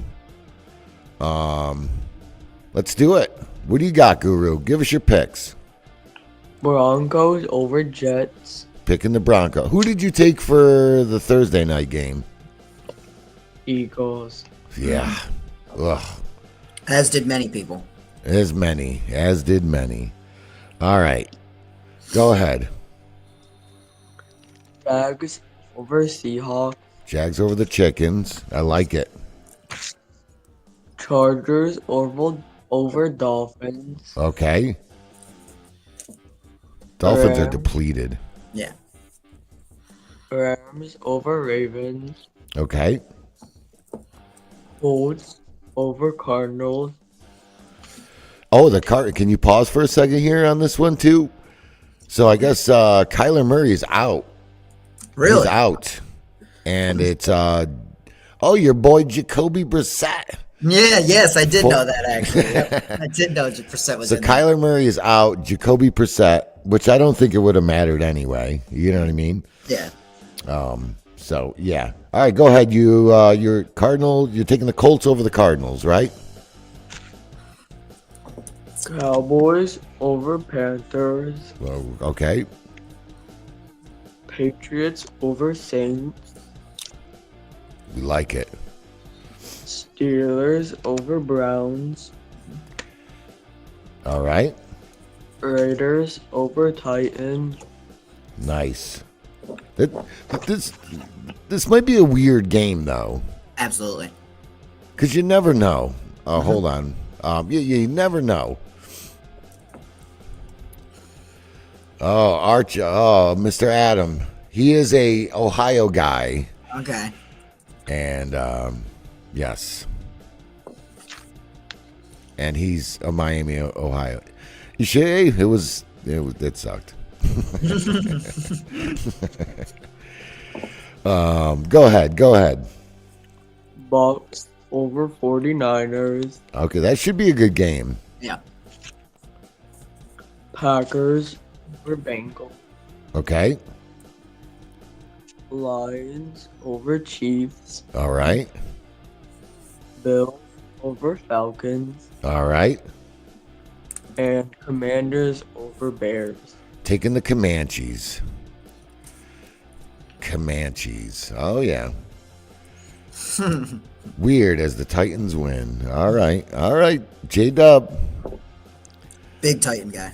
Let's do it. What do you got, Guru? Give us your picks. Broncos over Jets. Picking the Bronco. Who did you take for the Thursday night game? Eagles. Yeah. Ugh. As did many people. As did many. All right. Go ahead. Jags over Seahawks. Jags over the Chickens. I like it. Chargers over Dolphins. Okay. Dolphins are Rams. depleted. Yeah. Rams over Ravens. Okay. Colts over Cardinals. Oh, can you pause for a second here on this one too? So I guess Kyler Murray is out. Really? He's out. And it's your boy Jacoby Brissett. Yeah, yes, I did know that actually. Yep. I did know Brissett was So in there. Kyler Murray is out, Jacoby Brissett, which I don't think it would have mattered anyway. You know what I mean? Yeah. So yeah. All right, go ahead. You're Cardinal. You're taking the Colts over the Cardinals, right? Cowboys over Panthers. Well, okay. Patriots over Saints. We like it. Steelers over Browns. All right. Raiders over Titans. Nice. This might be a weird game though, Absolutely. because you never know. Hold on. You never know. Oh, Mr. Adam. He is a Ohio guy, Okay. and yes, and he's a Miami, Ohio. You should. It sucked. Go ahead. Bucks over 49ers. Okay, that should be a good game. Yeah. Packers over Bengals. Okay. Lions over Chiefs. All right. Bills over Falcons. All right. And Commanders over Bears. Taking the Comanches. Oh, yeah. Weird as the Titans win. All right. J-Dub. Big Titan guy.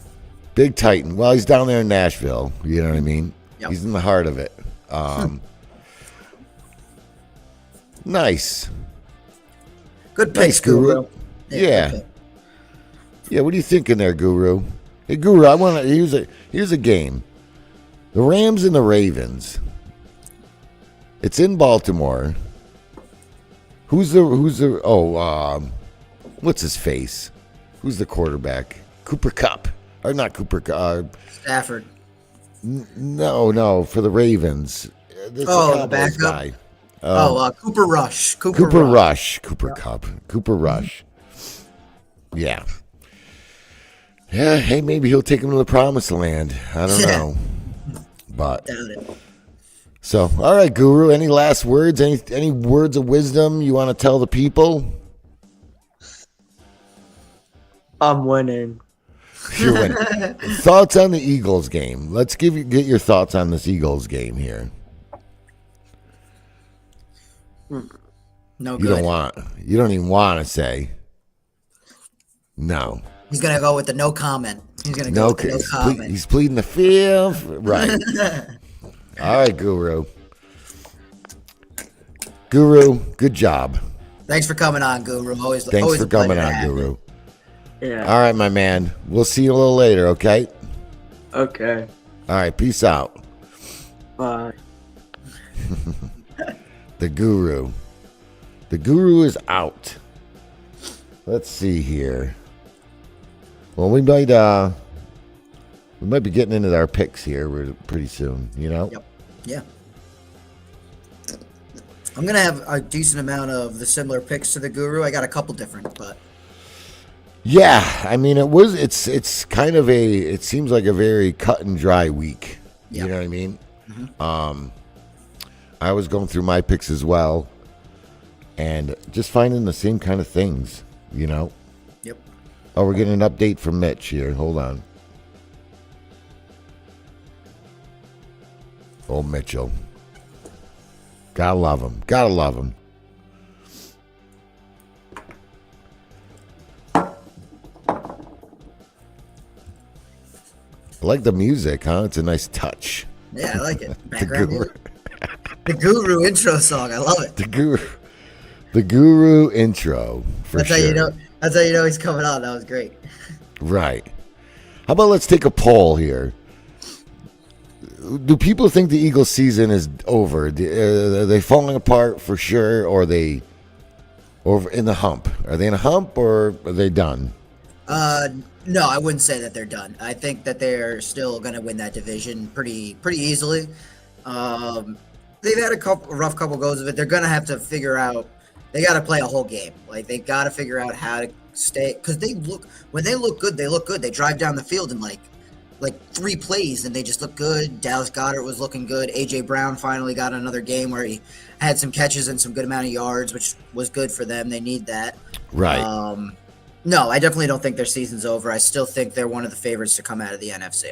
Big Titan. Well, he's down there in Nashville. You know what I mean? Yep. He's in the heart of it. Nice. Good Nice, picks, Guru. Yeah. good pick. Yeah, what are you thinking there, Guru? Hey, Guru, here's a game. The Rams and the Ravens. It's in Baltimore. What's his face? Who's the quarterback? Cooper Kupp. Or not Cooper Kupp. Stafford. No, for the Ravens. This Oh, the Cowboys backup? guy. Cooper Rush. Cooper Rush. Cooper Kupp. Cooper Rush. Yeah. Yeah, hey, maybe he'll take him to the promised land. I don't know. But Doubt it. so, all right, Guru, any last words? Any words of wisdom you want to tell the people? I'm winning. You're winning. Thoughts on the Eagles game. Let's get your thoughts on this Eagles game here. No You good. don't even want to say. No. He's gonna go with the no comment. He's gonna go No, with the no comment. he's pleading the fifth. Right. All right, Guru. Guru, good job. Thanks for coming on, Guru. Always Thanks always for a pleasure coming to on, have you. Guru. Yeah. All right, my man. We'll see you a little later, okay? Okay. All right, peace out. Bye. The Guru. The Guru is out. Let's see here. Well, we might be getting into our picks here pretty soon, you know? Yep. Yeah. I'm gonna have a decent amount of the similar picks to the Guru. I got a couple different, but Yeah, I mean it's kind of it seems like a very cut and dry week. Yeah. You know what I mean? I was going through my picks as well and just finding the same kind of things, you know? yep. Oh, we're getting an update from Mitch here. Hold on. Oh, Mitchell. Gotta love him. Gotta love him. I like the music, huh? It's a nice touch. Yeah, I like it. The Background Guru, music. The Guru intro song. I love it. the Guru intro for That's sure. how you know. That's how you know he's coming on. That was great. Right. How about let's take a poll here? Do people think the Eagles season is over? Are they falling apart for sure, or are they over in the hump? Are they in a hump, or are they done? No, I wouldn't say that they're done. I think that they're still going to win that division pretty easily. They've had a rough couple goes of it. They're going to have to figure out. They got to play a whole game. Like they got to figure out how to stay because when they look good, they look good. They drive down the field in like 3 plays and they just look good. Dallas Goedert was looking good. AJ Brown finally got another game where he had some catches and some good amount of yards, which was good for them. They need that. Right. No, I definitely don't think their season's over. I still think they're one of the favorites to come out of the NFC.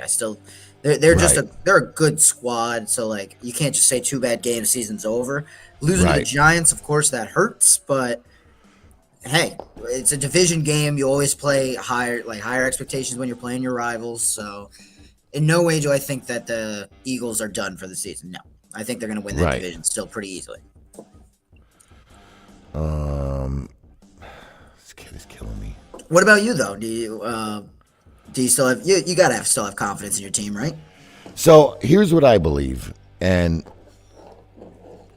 They're just Right. they're a good squad. So like you can't just say 2 bad games, season's over. Losing to the Right. Giants, of course, that hurts. But hey, it's a division game. You always play higher expectations when you're playing your rivals. So in no way do I think that the Eagles are done for the season. No, I think they're going to win that Right. division still pretty easily. This kid is killing me. What about you though? Do you still have you got to still have confidence in your team, right? So here's what I believe, and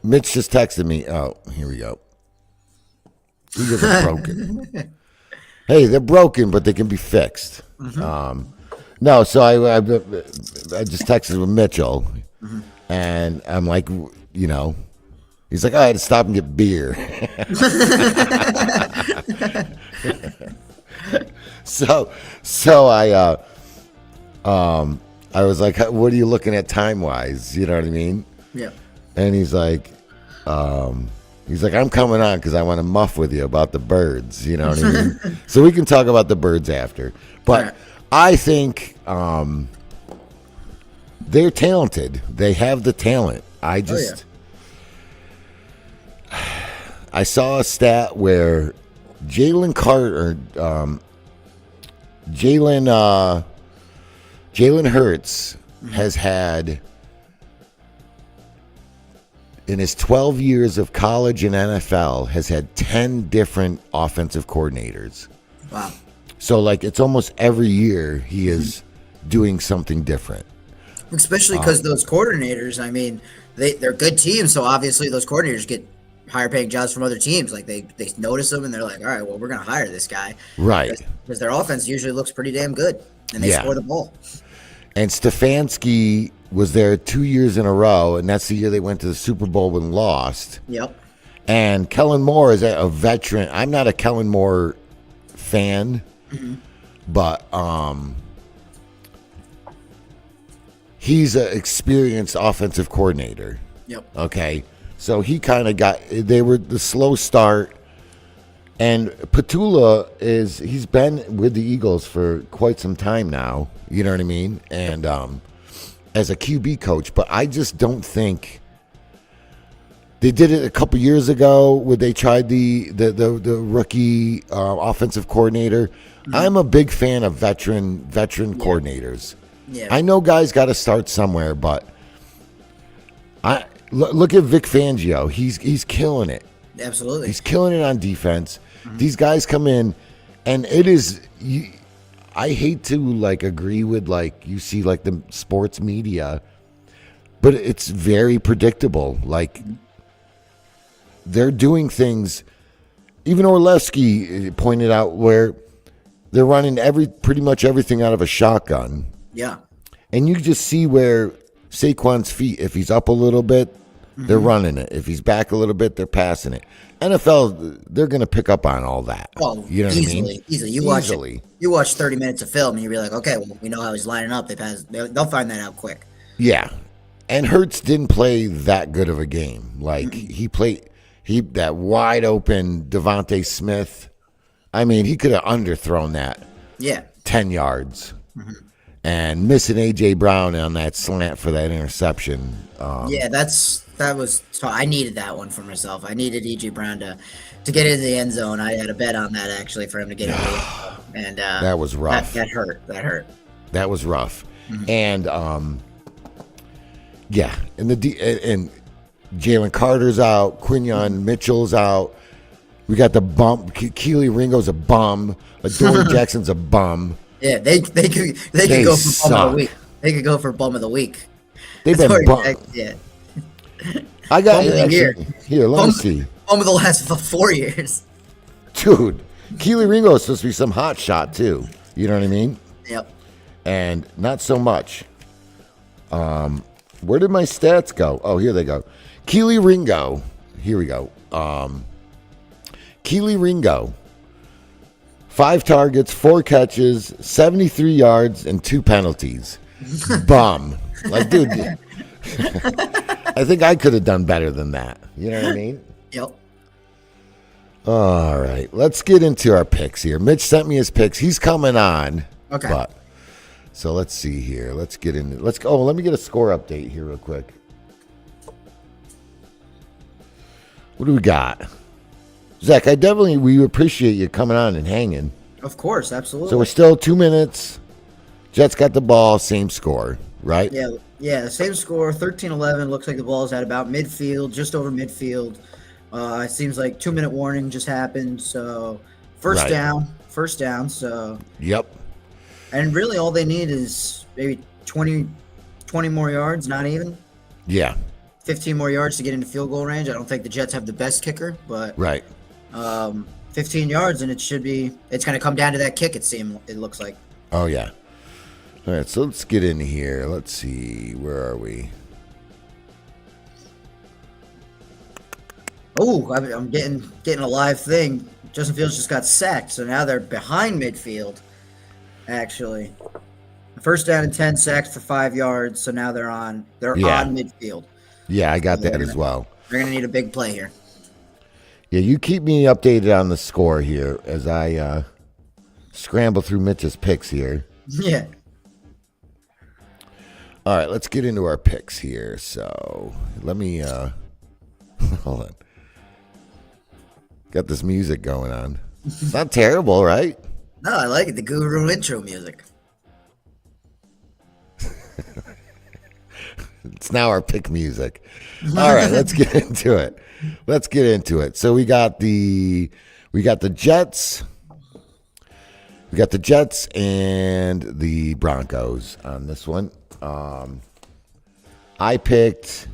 Mitch just texted me. Oh, here we go. Eagles are broken. Hey, they're broken, but they can be fixed. No, so I just texted with Mitchell, and I'm like, you know, he's like, I had to stop and get beer. So I was like, what are you looking at time wise? You know what I mean? Yeah. And he's like, I'm coming on because I want to muff with you about the birds. You know what I mean? So we can talk about the birds after. But Right. I think they're talented. They have the talent. I just, I saw a stat where Jalen Hurts has had, in his 12 years of college and NFL, has had 10 different offensive coordinators. Wow. So, like, it's almost every year he is doing something different. Especially because those coordinators, I mean, they're good teams, so obviously those coordinators get higher paying jobs from other teams. Like they notice them and they're like, all right, well, we're gonna hire this guy. Right. Because their offense usually looks pretty damn good. And they Yeah. score the ball. And Stefanski was there 2 years in a row, and that's the year they went to the Super Bowl and lost. Yep. And Kellen Moore is a veteran. I'm not a Kellen Moore fan, but he's an experienced offensive coordinator. Yep. Okay, so he kind of they were the slow start, and Petula he's been with the Eagles for quite some time now. You know what I mean? And as a QB coach, but I just don't think they did it a couple years ago where they tried the rookie offensive coordinator. I'm a big fan of veteran coordinators. Yeah. I know guys got to start somewhere, but look at Vic Fangio. He's killing it. Absolutely. He's killing it on defense. These guys come in, and it is. I hate to like agree with like you see like the sports media, but it's very predictable. Like they're doing things. Even Orlewski pointed out where they're running pretty much everything out of a shotgun. Yeah. And you just see where Saquon's feet, if he's up a little bit, they're running it. If he's back a little bit, they're passing it. NFL, they're going to pick up on all that. Oh, you know easily, what I mean? easily. You watch 30 minutes of film and you'll be like, okay, well, we know how he's lining up. They'll find that out quick. Yeah. And Hurts didn't play that good of a game. Like, he played that wide open Devontae Smith. I mean, he could have underthrown that. Yeah. 10 yards. And missing A.J. Brown on that slant for that interception. Yeah, that was. I needed that one for myself. I needed E.J. Brown to get into the end zone. I had a bet on that actually for him to get into the end zone. And that was rough. That hurt. That was rough. And yeah, and and Jalen Carter's out. Quinyon Mitchell's out. We got the bump. Keely Ringo's a bum. Adoree Jackson's a bum. Yeah, they could go for bum of the week. They could go for bum of the week. They've been bum. Yeah. I got Bum of the actually, year. here. Let me see, Bum of the last 4 years. dude. Keely Ringo is supposed to be some hot shot too. You know what I mean? Yep. And not so much. Where did my stats go? Oh, here they go. Keely Ringo. Here we go. Keely Ringo. 5 targets, 4 catches, 73 yards, and 2 penalties. Bum. Like, dude, I think I could have done better than that. You know what I mean? Yep. All right. Let's get into our picks here. Mitch sent me his picks. He's coming on. Okay. So let's see here. Let's get in. Let's go. Oh, let me get a score update here real quick. What do we got? Zach, we appreciate you coming on and hanging. Of course, absolutely. So we're still 2 minutes. Jets got the ball, same score, right? Yeah, same score, 13-11. Looks like the ball's at about midfield, just over midfield. It seems like 2-minute warning just happened, so first down. So Yep. and really all they need is maybe 20 more yards, not even Yeah. 15 more yards to get into field goal range. I don't think the Jets have the best kicker, but Right. 15 yards, and it's going to come down to that kick. It looks like. Oh yeah. All right. So let's get in here. Let's see. Where are we? Oh, I'm getting a live thing. Justin Fields just got sacked, so now they're behind midfield. Actually, first down and 10, sacked for 5 yards. So now they're on midfield. Yeah, I got that as well. They're gonna need a big play here. Yeah, you keep me updated on the score here as I scramble through Mitch's picks here. Yeah. All right, let's get into our picks here. So let me hold on. Got this music going on. It's not terrible, right? No, I like it. The Guru intro music. It's now our pick music. All right, let's get into it. So we got the Jets. We got the Jets and the Broncos on this one. I picked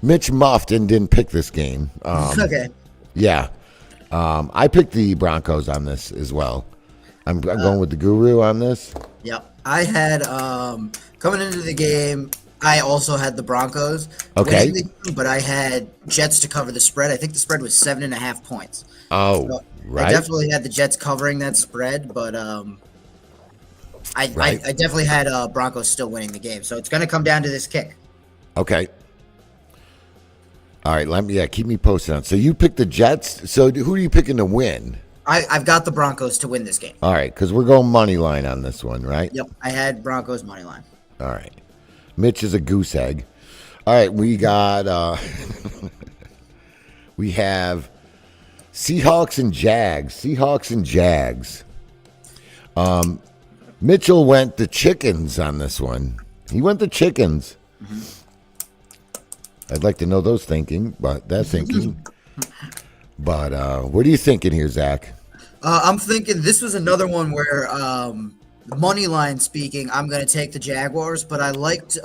Mitch muffed and didn't pick this game. Okay. Yeah. I picked the Broncos on this as well. I'm going with the Guru on this. Yep. I had coming into the game, I also had the Broncos. Okay. winning the game, but I had Jets to cover the spread. I think the spread was 7.5 points. Oh, So right. I definitely had the Jets covering that spread, but I definitely had Broncos still winning the game. So it's going to come down to this kick. Okay. All right, keep me posted on. So you picked the Jets. So who are you picking to win? I've got the Broncos to win this game. All right, because we're going money line on this one, right? Yep, I had Broncos money line. All right. Mitch is a goose egg. All right, we got we have Seahawks and Jags. Mitchell went the chickens on this one. He went the chickens. Mm-hmm. I'd like to know those thinking, but that thinking. But what are you thinking here, Zach? I'm thinking this was another one where money line speaking, I'm going to take the Jaguars, but I liked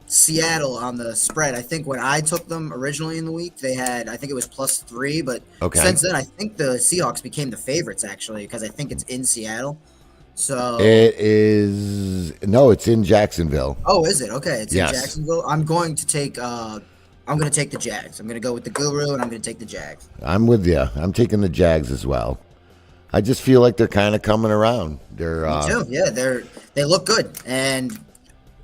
Seattle on the spread. I think when I took them originally in the week, they had, I think it was +3, but since then, I think the Seahawks became the favorites actually because I think it's in Seattle. So it's in Jacksonville. Oh, is it? Okay, it's Yes. in Jacksonville. I'm going to take the Jags. I'm going to go with the Guru, and I'm going to take the Jags. I'm with you. I'm taking the Jags as well. I just feel like they're kind of coming around. They're Me too. Yeah, they look good, and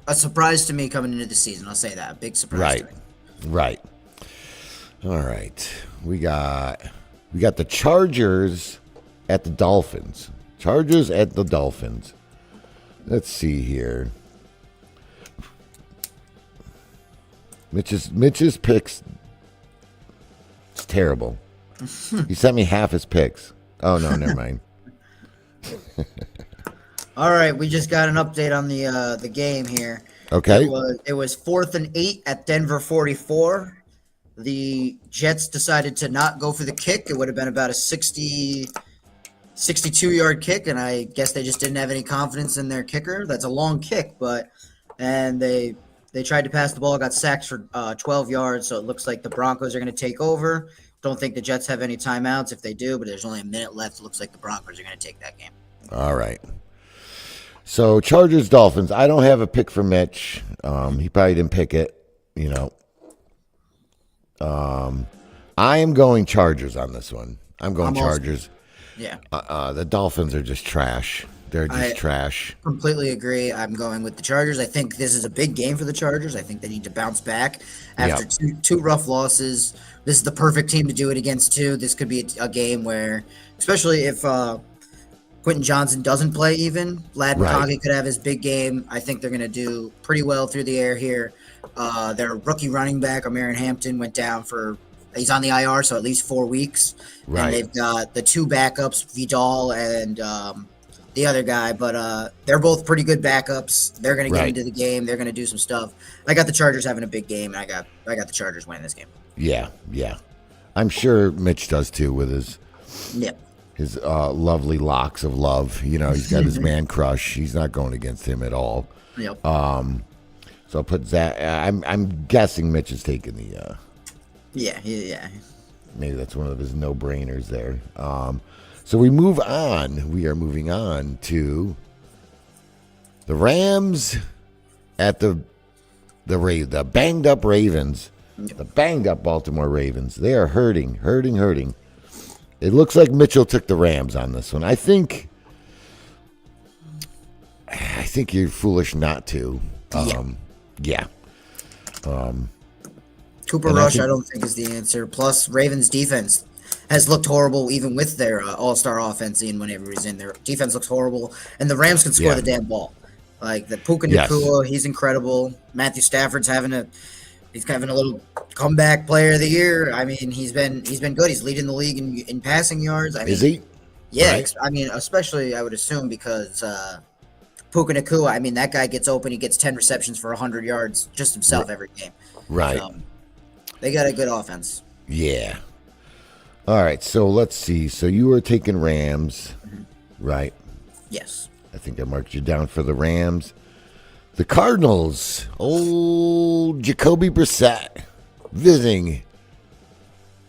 a surprise to me coming into the season. I'll say that, a big surprise. right, To me. right. All right, we got the Chargers at the Dolphins. Chargers at the Dolphins. Let's see here. Mitch's picks. It's terrible. He sent me half his picks. Oh no, never mind. All right, we just got an update on the game here. Okay. It was 4th and 8 at Denver 44. The Jets decided to not go for the kick. It would have been about a 62-yard kick, and I guess they just didn't have any confidence in their kicker. That's a long kick, and they tried to pass the ball, got sacked for 12 yards, so it looks like the Broncos are going to take over. Don't think the Jets have any timeouts. If they do, but there's only a minute left, it looks like the Broncos are going to take that game. All right. So Chargers Dolphins. I don't have a pick for Mitch. He probably didn't pick it. I am going Chargers on this one. I'm going Chargers. Yeah. The Dolphins are just trash. They're just trash. Completely agree. I'm going with the Chargers. I think this is a big game for the Chargers. I think they need to bounce back after two rough losses. This is the perfect team to do it against too. This could be a game where, especially if Quentin Johnson doesn't play even, Vlad McConaughey could have his big game. I think they're going to do pretty well through the air here. Their rookie running back, Amarian Hampton, went down he's on the IR, so at least 4 weeks. Right. And they've got the two backups, Vidal and the other guy, but they're both pretty good backups. They're going to get into the game. They're going to do some stuff. I got the Chargers having a big game, and I got the Chargers winning this game. Yeah. I'm sure Mitch does too with his lovely locks of love. He's got his man crush. He's not going against him at all. Yep. So I'll put Zach. I'm guessing Mitch is taking the. Yeah. Maybe that's one of his no-brainers there. So we move on. We are moving on to the Rams at the banged-up Ravens. The banged-up Baltimore Ravens. They are hurting. It looks like Mitchell took the Rams on this one. I think you're foolish not to. Yeah. Cooper Rush, I don't think is the answer. Plus, Ravens defense has looked horrible, even with their all-star offense. And whenever he's in, their defense looks horrible, and the Rams can score the damn ball. Like the Puka Nacua, he's incredible. Matthew Stafford's having a little comeback player of the year. I mean, he's been good. He's leading the league in passing yards. I mean, is he? Yeah, Right. I mean, especially I would assume because Puka Nacua. I mean, that guy gets open. He gets 10 receptions for 100 yards just himself every game. Right. They got a good offense. Yeah. All right. So let's see. So you were taking Rams, right? Yes. I think I marked you down for the Rams. The Cardinals, old Jacoby Brissett, visiting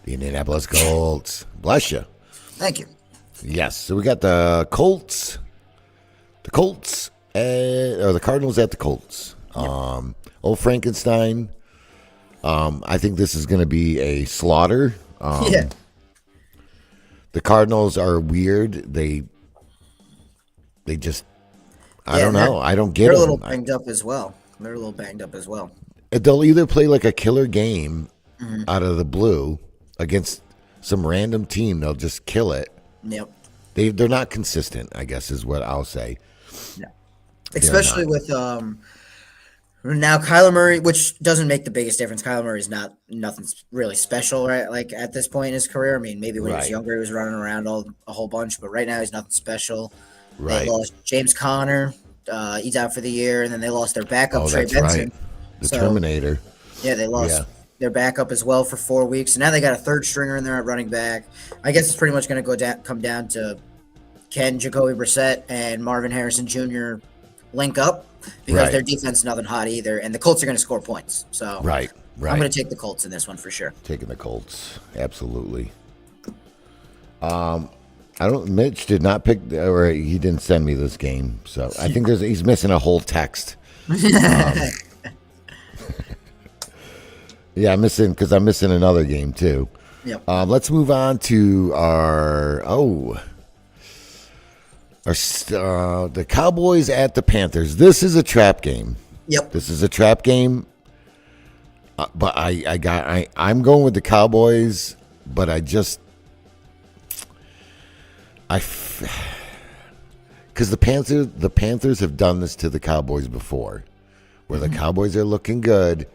the Indianapolis Colts. Bless you. Thank you. Yes, so we got the Colts. The Cardinals at the Colts. Old Frankenstein. I think this is going to be a slaughter. Yeah. The Cardinals are weird. They just, I don't know. I don't get They're a them. little banged up as well. They'll either play like a killer game out of the blue against some random team. They'll just kill it. Yep. They're not consistent, I guess is what I'll say. No. Especially with now Kyler Murray, which doesn't make the biggest difference. Kyler Murray's nothing really special, right? Like at this point in his career. I mean, maybe when he was Right. younger, he was running around a whole bunch, but right now he's nothing special. Right. They lost James Conner. He's out for the year, and then they lost their backup, Oh, Trey that's Benson. right. The So, Terminator. Yeah, they lost their backup as well for 4 weeks. And now they got a third stringer in there at running back. I guess it's pretty much going to come down to can Jacoby Brissett and Marvin Harrison Jr. link up because Right. their defense is nothing hot either. And the Colts are going to score points. So Right. I'm going to take the Colts in this one for sure. Taking the Colts. Absolutely. Mitch did not pick, or he didn't send me this game. So I think he's missing a whole text. Yeah, I'm missing another game too. Yep. Let's move on to the Cowboys at the Panthers. This is a trap game. Yep. This is a trap game. But I'm going with the Cowboys, but because the Panthers have done this to the Cowboys before, where the Cowboys are looking good,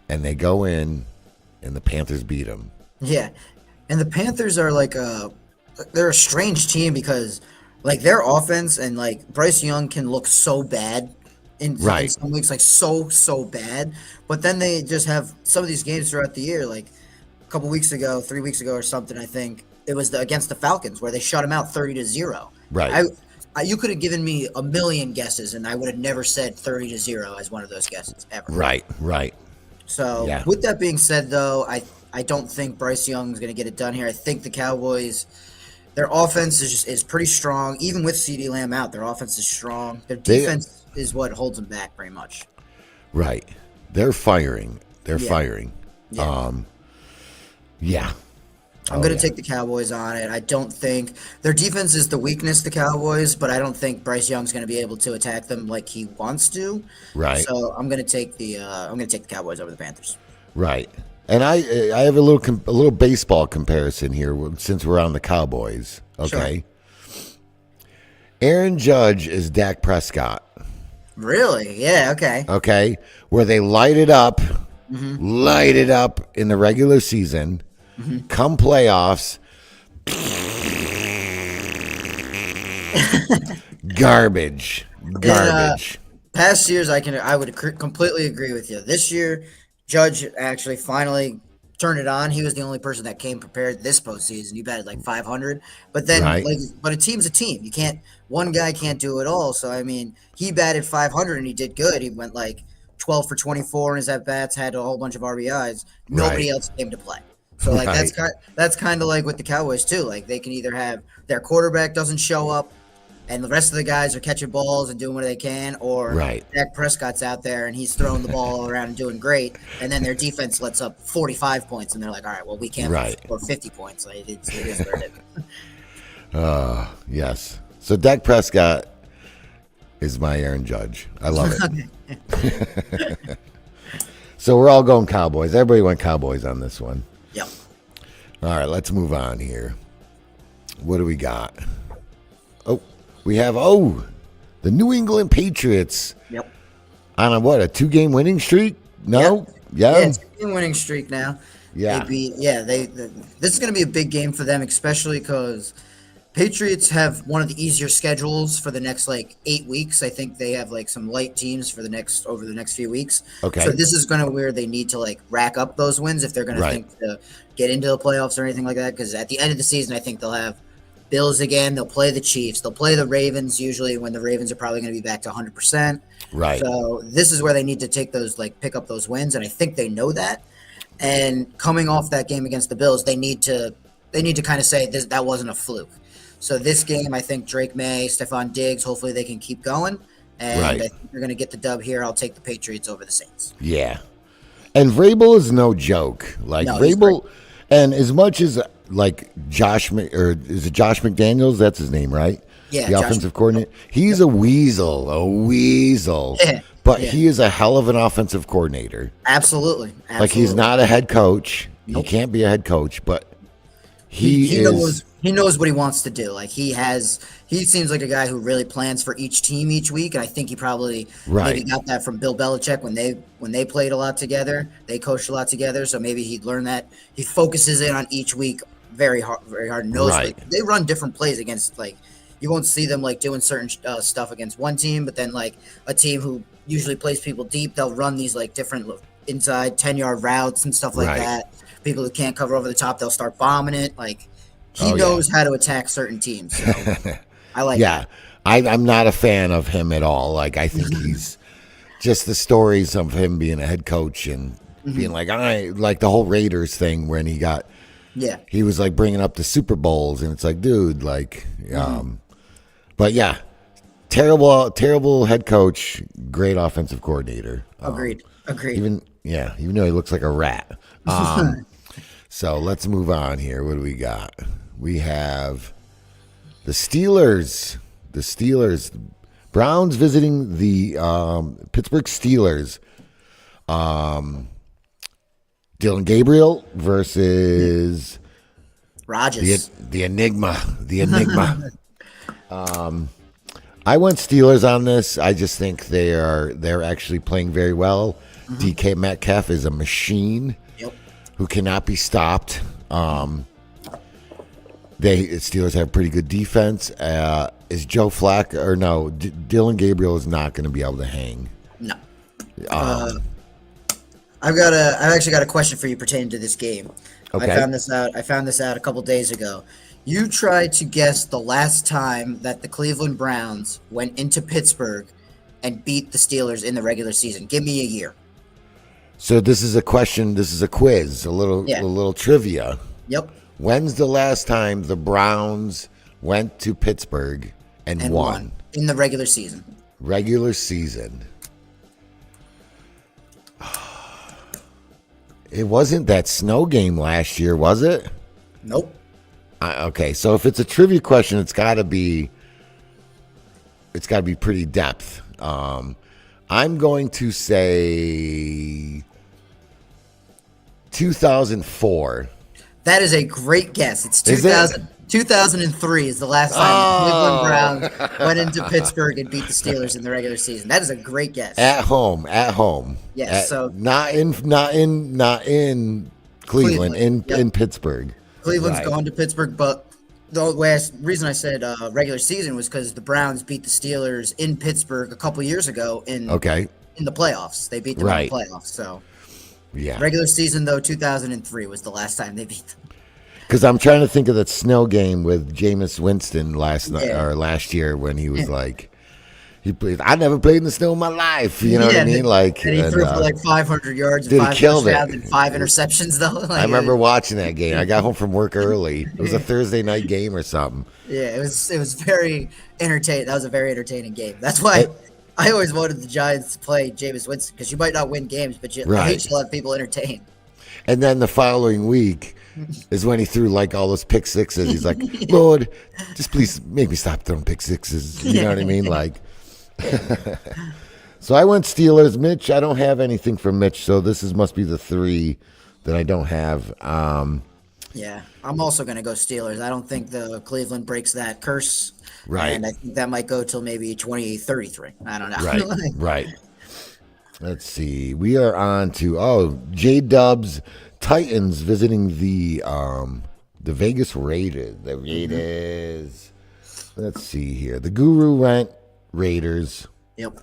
and they go in, and the Panthers beat them. Yeah. And the Panthers are they're a strange team because like their offense and like Bryce Young can look so bad in some weeks, like so bad. But then they just have some of these games throughout the year, like a couple weeks ago, 3 weeks ago or something, I think it was against the Falcons where they shut them out 30-0. Right. You could have given me a million guesses and I would have never said 30-0 as one of those guesses ever. Right. So Yeah. with that being said, though, I don't think Bryce Young is going to get it done here. I think the Cowboys, their offense is pretty strong. Even with CeeDee Lamb out, their offense is strong. Their defense is what holds them back pretty much. Right. They're firing. Yeah. Yeah. I'm going to take the Cowboys on it. I don't think their defense is the weakness, the Cowboys, but I don't think Bryce Young's going to be able to attack them like he wants to. Right. So I'm going to take the Cowboys over the Panthers. Right. And I have a little baseball comparison here since we're on the Cowboys. Okay. Sure. Aaron Judge is Dak Prescott. Really? Yeah. Okay. Okay. Where they light it up in the regular season. Come playoffs, garbage. Past years, I would completely agree with you. This year, Judge actually finally turned it on. He was the only person that came prepared this postseason. He batted like 500, but then but a team's a team. One guy can't do it all. So I mean, he batted 500 and he did good. He went like 12 for 24 in his at bats, had a whole bunch of RBIs. Nobody else came to play. So like that's kind of like with the Cowboys too. Like they can either have their quarterback doesn't show up, and the rest of the guys are catching balls and doing what they can, or Dak Prescott's out there and he's throwing the ball around and doing great, and then their defense lets up 45 points, and they're like, all right, well we can't score 50 points. Like it is what it is. Yes. So Dak Prescott is my Aaron Judge. I love it. So we're all going Cowboys. Everybody went Cowboys on this one. Yep. All right, let's move on here. What do we got? Oh, we have the New England Patriots. Yep. On a 2-game winning streak? No? Yep. Yeah. It's a 2-game winning streak now. Yeah. This is going to be a big game for them, especially because Patriots have one of the easier schedules for the next 8 weeks. I think they have some light teams for over the next few weeks. Okay. So this is going to where they need to rack up those wins if they're going to think to get into the playoffs or anything like that. Because at the end of the season, I think they'll have Bills again. They'll play the Chiefs. They'll play the Ravens usually when the Ravens are probably going to be back to 100%. Right. So this is where they need to take those pick up those wins, and I think they know that. And coming off that game against the Bills, they need to kind of say that wasn't a fluke. So this game, I think Drake May, Stephon Diggs, hopefully they can keep going. and Right. I think they're going to get the dub here. I'll take the Patriots over the Saints. Yeah. And Vrabel is no joke. Like No, he's Vrabel, and as much as like or is it Josh McDaniels? That's his name, right? Yeah, the Josh offensive coordinator. He's a weasel. Yeah, But yeah. he is a hell of an offensive coordinator. Absolutely. Like he's not a head coach. He can't be a head coach, but he is. He knows what he wants to do. Like he seems like a guy who really plans for each team each week, and I think he probably Right. maybe got that from Bill Belichick when they played a lot together. They coached a lot together, so maybe he learned that. He focuses in on each week very hard, knows Right. like, they run different plays against, like, you won't see them like doing certain stuff against one team, but then like a team who usually plays people deep, they'll run these like different inside 10-yard routes and stuff like Right. that. People who can't cover over the top, they'll start bombing it. Like he Oh, yeah. knows how to attack certain teams. So I like Yeah, that. I'm not a fan of him at all. Like I think he's just the stories of him being a head coach and being like like the whole Raiders thing when Yeah. he was like bringing up the Super Bowls and it's like, dude, like, but yeah, terrible head coach, great offensive coordinator. Agreed. Even though he looks like a rat. So let's move on here. What do we got? We have the Steelers. The Steelers. Browns visiting the Pittsburgh Steelers. Dylan Gabriel versus Rodgers. the Enigma. The Enigma. I went Steelers on this. I just think they're actually playing very well. DK Metcalf is a machine Yep. who cannot be stopped. Steelers have pretty good defense. Is Joe Flacco or no? Dylan Gabriel is not going to be able to hang. No. I've actually got a question for you pertaining to this game. Okay. I found this out a couple days ago. You tried to guess the last time that the Cleveland Browns went into Pittsburgh and beat the Steelers in the regular season. Give me a year. So this is a question. This is a quiz. A little trivia. Yep. When's the last time the Browns went to Pittsburgh and won? In the regular season. Regular season. It wasn't that snow game last year, was it? Nope. Okay, so if it's a trivia question, it's got to be pretty depth. I'm going to say 2004. That is a great guess. It's Is it? 2003 is the last time the Cleveland Browns went into Pittsburgh and beat the Steelers in the regular season. That is a great guess. At home. Yes, so not in Cleveland, Yep. in Pittsburgh. Cleveland's Right. gone to Pittsburgh, but the reason I said regular season was because the Browns beat the Steelers in Pittsburgh a couple years ago in the playoffs. They beat them in the playoffs. So Yeah. regular season though, 2003 was the last time they beat them. Because I'm trying to think of that snow game with Jameis Winston last year when he was like, I never played in the snow in my life. You know what I mean? Like, and he threw for like 500 yards and dude, he 5 killed it. touchdowns and 5 interceptions though. Like, I remember watching that game. I got home from work early. It was a Thursday night game or something. Yeah, it was very entertaining. That was a very entertaining game. That's why I always wanted the Giants to play Jameis Winston because you might not win games, but I hate to let people entertain. And then the following week is when he threw like all those pick sixes. He's like, Lord, just please make me stop throwing pick sixes. You know what I mean? Like, so I went Steelers. Mitch, I don't have anything for Mitch, so this must be the 3 that I don't have. Yeah, I'm also going to go Steelers. I don't think the Cleveland breaks that curse. Right. And I think that might go till maybe 2033. I don't know. Right. Let's see. We are on to J-Dubs Titans visiting the Vegas Raiders. The Raiders. Let's see here. The Guru went Raiders. Yep.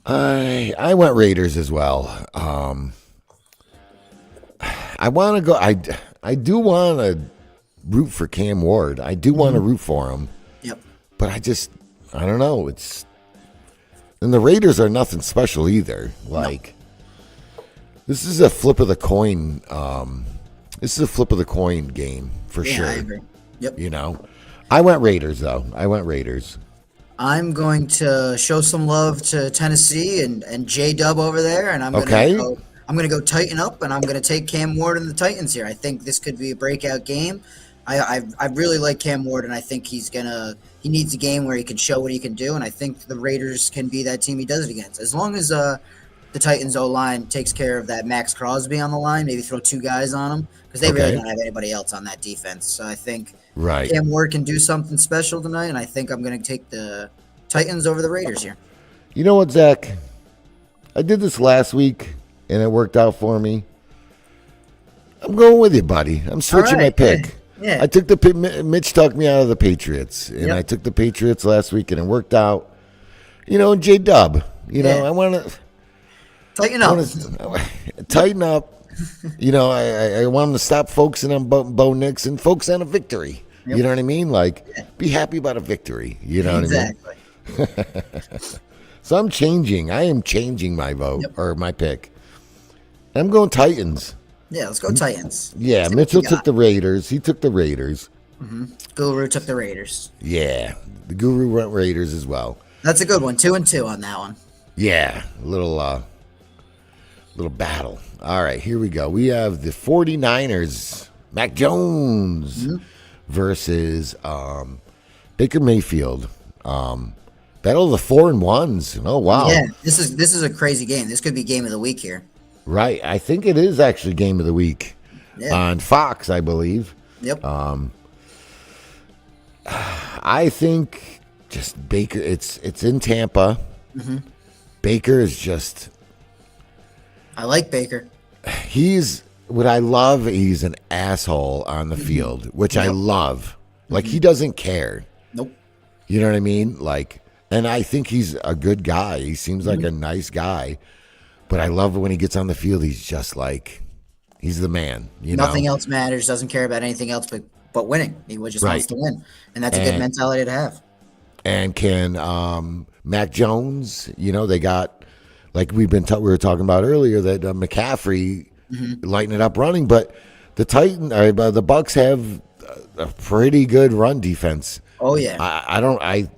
I went Raiders as well. I want to go. I do want to root for Cam Ward. I do want to root for him. Yep. But I don't know. And the Raiders are nothing special either. Like, this is a flip of the coin. This is a flip of the coin game for sure. I agree. Yep. You know, I went Raiders though. I'm going to show some love to Tennessee and J Dub over there, and Okay. I'm gonna go tighten up, and I'm gonna take Cam Ward and the Titans here. I think this could be a breakout game. I really like Cam Ward, and I think he needs a game where he can show what he can do, and I think the Raiders can be that team he does it against. As long as the Titans O line takes care of that Max Crosby on the line, maybe throw 2 guys on him because they really Okay. don't have anybody else on that defense. So I think Right. Cam Ward can do something special tonight, and I think I'm going to take the Titans over the Raiders here. You know what, Zach? I did this last week, and it worked out for me. I'm going with you, buddy. I'm switching my right, pick. yeah. I took Mitch talked me out of the Patriots, and Yep. I took the Patriots last week, and it worked out. You know, J Dub. You know, Yeah. I want to. Tighten I up. want to tighten up. You know, I want him to stop focusing on Bo Nix and focus on a victory. You know what I mean? Like, be happy about a victory. You know what I mean? Exactly. So I'm changing. I am changing my vote or my pick. I'm going Titans. Yeah, let's go Titans. Yeah, See what Mitchell you took got. the Raiders. He took the Raiders. Guru took the Raiders. Yeah, the Guru went Raiders as well. That's a good one. 2-2 on that one. Yeah, little battle. All right, here we go. We have the 49ers, Mac Jones versus Baker Mayfield. Battle of the 4-1s. Oh wow. Yeah, this is a crazy game. This could be game of the week here. Right. I think it is actually game of the week Yeah. on Fox, I believe. Yep. I think just Baker. It's in Tampa. Baker is just I like Baker. he's what I love. He's an asshole on the field, which I love. Like he doesn't care. Nope. You know what I mean? Like, and I think he's a good guy. He seems like a nice guy. But I love it when he gets on the field. He's just like he's the man. You know. Nothing else matters. Doesn't care about anything else but winning. He just wants Right. to win, and that's a good And- mentality to have. And can Mac Jones, you know, they got like we were talking about earlier that McCaffrey lighting it up running, but the Bucks have a pretty good run defense. Oh yeah.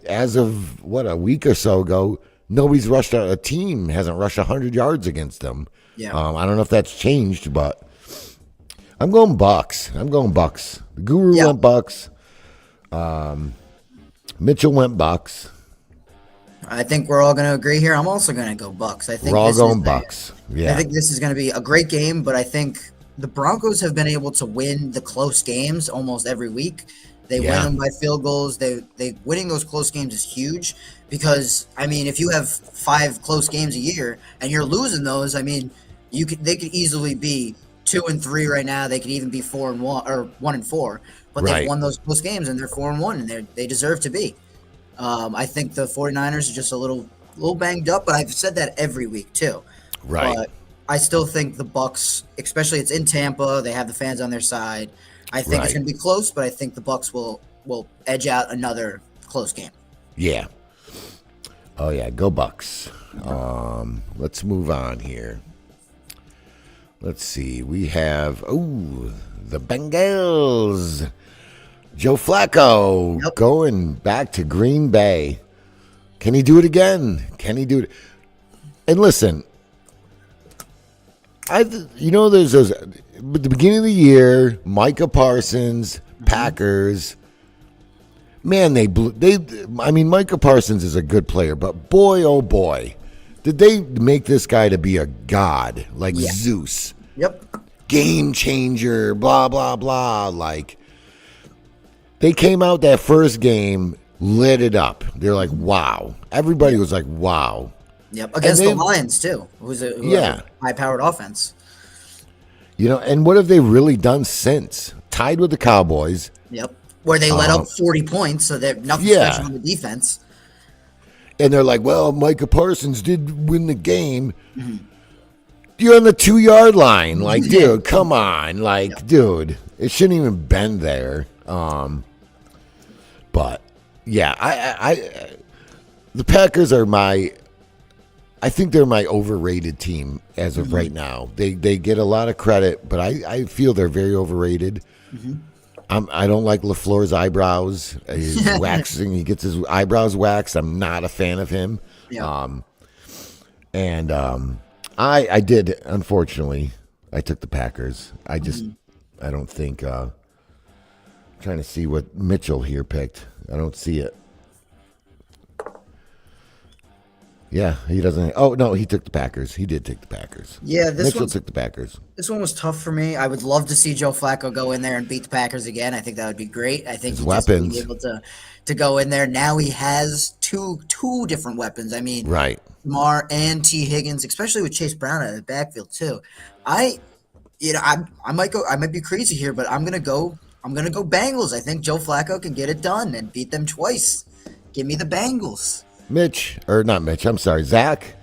As of a week or so ago, nobody's rushed a team hasn't rushed 100 yards against them. Yeah. I don't know if that's changed, but I'm going Bucks. The Guru Yeah. went Bucks. Mitchell went Bucks. I think we're all going to agree here. I'm also going to go Bucks. I think We're all this going is Bucks. I Yeah. think this is going to be a great game, but I think the Broncos have been able to win the close games almost every week. They Yeah. win them by field goals. They winning those close games is huge because I mean, if you have 5 close games a year and you're losing those, I mean, they could easily be 2-3 right now. They could even be 4-1 or 1-4. But Right. they've won those close games and they're 4-1 and they deserve to be. I think the 49ers are just a little banged up, but I've said that every week too. Right. But I still think the Bucks, especially it's in Tampa, they have the fans on their side. I think it's Right. going to be close, but I think the Bucks will edge out another close game. Yeah. Oh yeah, go Bucks. Let's move on here. Let's see. We have the Bengals. Joe Flacco Yep. going back to Green Bay. Can he do it again? Can he do it? And listen, there's those at the beginning of the year, Micah Parsons, Packers. Man, Micah Parsons is a good player, but boy, oh boy, did they make this guy to be a god, like Yeah. Zeus, Yep. game changer, blah, blah, blah. Like, they came out that first game, lit it up. They're like, wow. Everybody was like, wow. Yep. Against they- the Lions too, who have Yeah. a high-powered offense. You know, and what have they really done since? Tied with the Cowboys. Yep. Where they let up 40 points, so they're nothing Yeah. special on the defense. And they're like, well, Micah Parsons did win the game. You're on the 2-yard line. Like, dude, come on. Like, dude, it shouldn't even been there. But, yeah, I the Packers are I think they're my overrated team as of right now. They get a lot of credit, but I feel they're very overrated. I don't like LaFleur's eyebrows. He's waxing. He gets his eyebrows waxed. I'm not a fan of him. Yeah. I did, unfortunately, I took the Packers. I don't think, trying to see what Mitchell here picked. I don't see it. Yeah, he doesn't. Oh, no, he took the Packers. He did take the Packers. Yeah, Mitchell took the Packers. this one was tough for me. I would love to see Joe Flacco go in there and beat the Packers again. I think that would be great. I think His he'd just be weapons. able to go in there. Now he has two different weapons. I mean, Right. Lamar and T. Higgins, especially with Chase Brown out of the backfield too. I might be crazy here, but I'm gonna go Bengals. I think Joe Flacco can get it done and beat them twice. Give me the Bengals. Not Mitch, I'm sorry, Zach.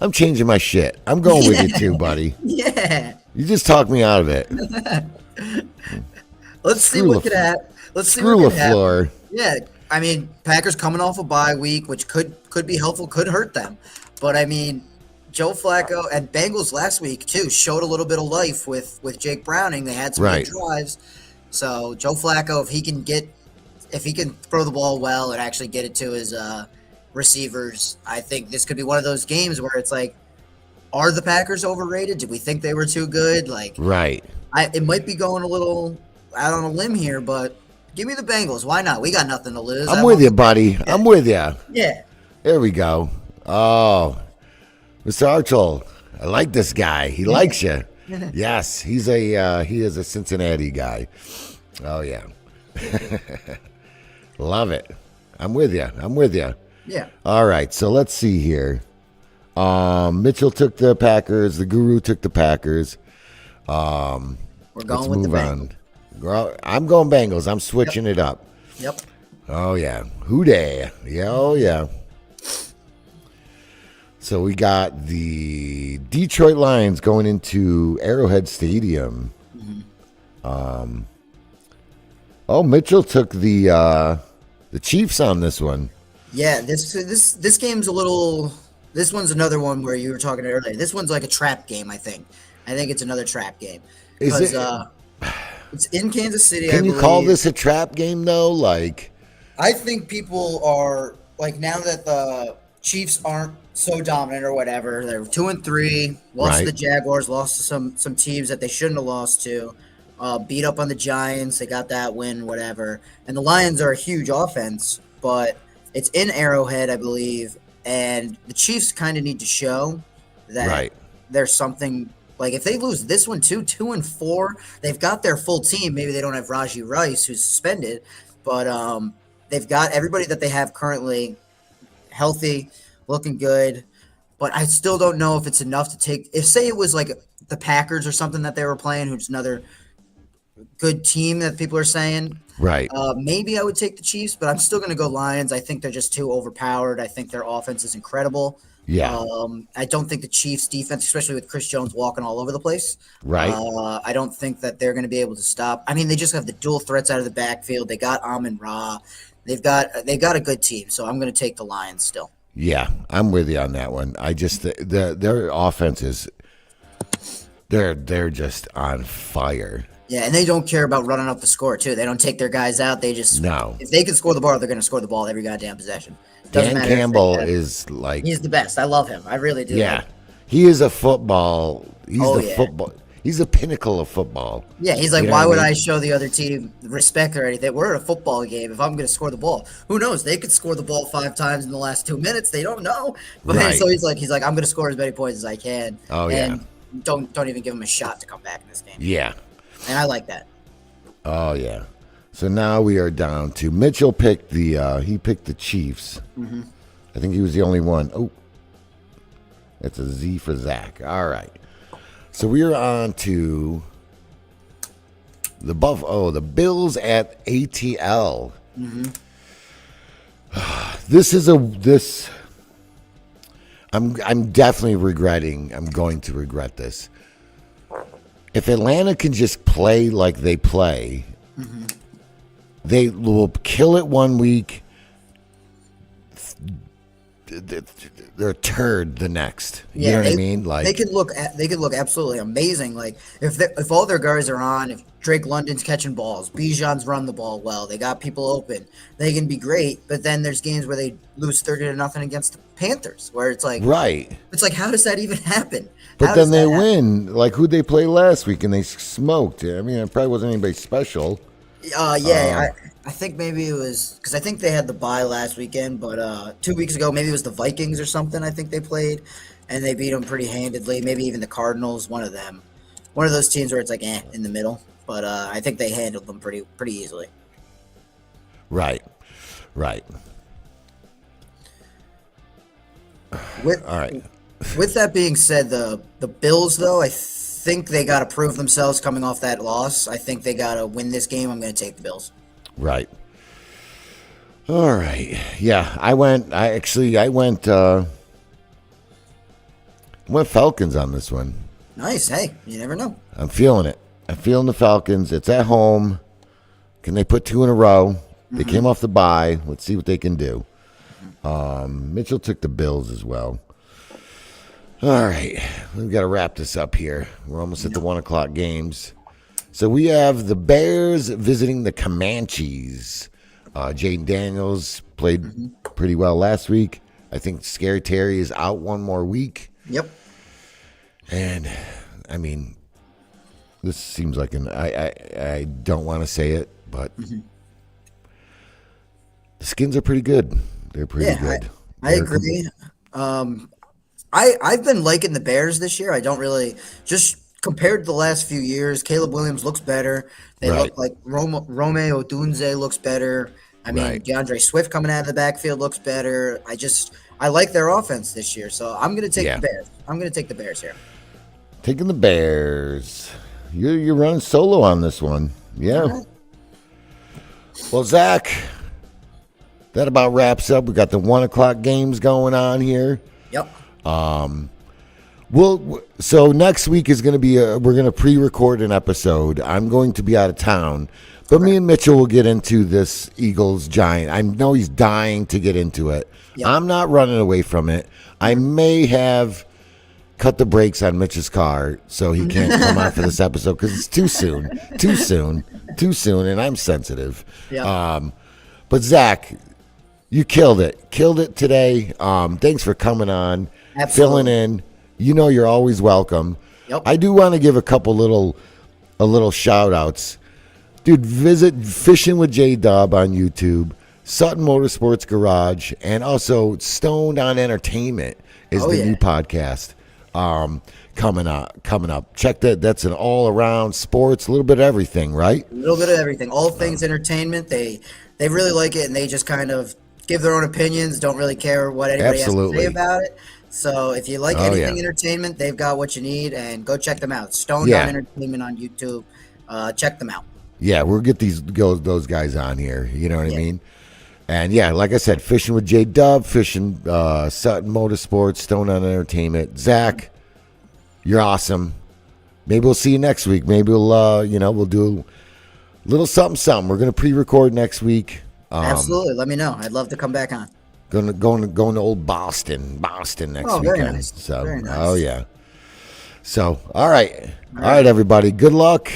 I'm changing my shit. I'm going with you too, buddy. Yeah. You just talked me out of it. Let's see Screw what Laf- could happen. Let's see Screw what could happen. LaFleur. Yeah, I mean, Packers coming off a bye week, which could be helpful, could hurt them. But I mean, Joe Flacco and Bengals last week too showed a little bit of life with Jake Browning. They had some Right. good drives. So Joe Flacco, if he can throw the ball well and actually get it to his receivers, I think this could be one of those games where it's like, are the Packers overrated? Did we think they were too good? Like, Right. it might be going a little out on a limb here, but give me the Bengals. Why not? We got nothing to lose. I'm with you, buddy. I'm with you. Yeah. There we go. Oh, Mr. Archel, I like this guy. He likes you. Yes, he is a Cincinnati guy. Oh yeah, love it. I'm with you. Yeah. All right, so let's see here. Mitchell took the Packers. The Guru took the Packers. We're Let's going with the move Bengals. on. Girl, I'm going Bengals. I'm switching it up. Yep. Oh yeah, who dey? Yeah, oh yeah. So we got the Detroit Lions going into Arrowhead Stadium. Mitchell took the Chiefs on this one. Yeah, this game's a little. This one's another one where you were talking earlier. This one's like a trap game. I think it's another trap game. Is it? It's in Kansas City. Can I you call believe. this a trap game though? Like, I think people are like, now that the Chiefs aren't so dominant or whatever. They're 2-3. Lost to Right. the Jaguars. Lost to some teams that they shouldn't have lost to. Beat up on the Giants. They got that win. Whatever. And the Lions are a huge offense, but it's in Arrowhead, I believe. And the Chiefs kind of need to show that Right. there's something. Like, if they lose this one too, 2-4, they've got their full team. Maybe they don't have Raji Rice, who's suspended, but they've got everybody that they have currently healthy, looking good. But I still don't know if it's enough to take. If, say, it was like the Packers or something that they were playing, who's another good team that people are saying, right? maybe I would take the Chiefs, but I'm still going to go Lions. I think they're just too overpowered. I think their offense is incredible. Yeah. I don't think the Chiefs' defense, especially with Chris Jones walking all over the place, Right. I don't think that they're going to be able to stop. I mean, they just have the dual threats out of the backfield. They got Amon Ra. They've got a good team, so I'm going to take the Lions still. Yeah, I'm with you on that one. I just their offense is they're just on fire. Yeah, and they don't care about running up the score too. They don't take their guys out. They just No. If they can score the ball, they're going to score the ball every goddamn possession. Doesn't Dan matter if they Campbell have- is like, He's the best. I love him. I really do. yeah, he is a football. He's Oh, the yeah. football. He's the pinnacle of football. Yeah, he's like, You know why what would I mean? I show the other team respect or anything? We're at a football game. If I'm going to score the ball, who knows? They could score the ball 5 times in the last 2 minutes. They don't know. But Right. so he's like, I'm going to score as many points as I can. Oh, yeah. And don't even give him a shot to come back in this game. Yeah. And I like that. Oh yeah. So now we are down to Mitchell picked the Chiefs. Mm-hmm. I think he was the only one. Oh, that's a Z for Zach. All right. So we are on to the Bills at ATL. Mm-hmm. I'm definitely regretting. I'm going to regret this. If Atlanta can just play like they play, they will kill it one week, they're a turd the next. You Yeah, know what I they- mean? Like, they could look absolutely amazing. Like if all their guys are on, if Drake London's catching balls, Bijan's run the ball well, they got people open, they can be great. But then there's games where they lose 30-0 against the Panthers, where it's like, right. how does that even happen? But How then does they that happen? win. Like, who'd they play last week? And they smoked. I mean, it probably wasn't anybody special. I think maybe it was because I think they had the bye last weekend, but 2 weeks ago maybe it was the Vikings or something. I think they played, and they beat them pretty handedly. Maybe even the Cardinals, one of them, one of those teams where it's like in the middle. But I think they handled them pretty easily. Right. Right. With All right. with that being said, the Bills though, I think they got to prove themselves coming off that loss. I think they got to win this game. I'm going to take the Bills. Right. All right. Yeah, I went Falcons on this one. Nice. Hey, you never know. I'm feeling it. I'm feeling the Falcons. It's at home. Can they put 2 in a row? They came off the bye. Let's see what they can do. Mitchell took the Bills as well. All right. We've got to wrap this up here. We're almost at the 1 o'clock games. So we have the Bears visiting the Comanches. Jaden Daniels played pretty well last week. I think Scary Terry is out one more week. Yep. And, I mean, this seems like I don't want to say it, but the Skins are pretty good. They're pretty good. I agree. I've been liking the Bears this year. I don't really just compared to the last few years. Caleb Williams looks better. They Right. look like Rome Odunze looks better. I mean, Right. DeAndre Swift coming out of the backfield looks better. I like their offense this year, so I'm going to take the Bears. I'm going to take the Bears here. Taking the Bears. You're running solo on this one. Yeah. All right. Well, Zach, that about wraps up. We got the 1 o'clock games going on here. Yep. So next week is going to be we're going to pre-record an episode. I'm going to be out of town, but me and Mitchell will get into this Eagles Giant. I know he's dying to get into it. Yep. I'm not running away from it. I may have cut the brakes on Mitch's car so he can't come on for this episode because it's too soon, and I'm sensitive. Yeah. But Zach, you killed it today. Thanks for coming on, Absolutely. filling in. You know you're always welcome. Yep. I do want to give a couple little shout outs. Dude, visit Fishing with J Dub on YouTube, Sutton Motorsports Garage, and also Stoned on Entertainment is the new podcast coming up. Check that. That's an all around sports, a little bit of everything, right? A little bit of everything. All things entertainment. They really like it, and they just kind of give their own opinions. Don't really care what anybody Absolutely. has to say about it. So if you like Oh, anything yeah. entertainment, they've got what you need, and go check them out. Stoned Yeah. on Entertainment on YouTube. Check them out. Yeah, we'll get those guys on here. You know what I mean? And yeah, like I said, Fishing with J Dub, Fishing Sutton Motorsports, Stone on Entertainment. Zach, you're awesome. Maybe we'll see you next week. Maybe we'll do a little something. We're gonna pre-record next week. Absolutely. Let me know. I'd love to come back on. Going to old Boston next Oh, very weekend. nice. So, Very nice. oh yeah. So, all right, everybody. Good luck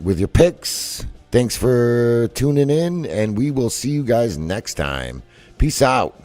with your picks. Thanks for tuning in, and we will see you guys next time. Peace out.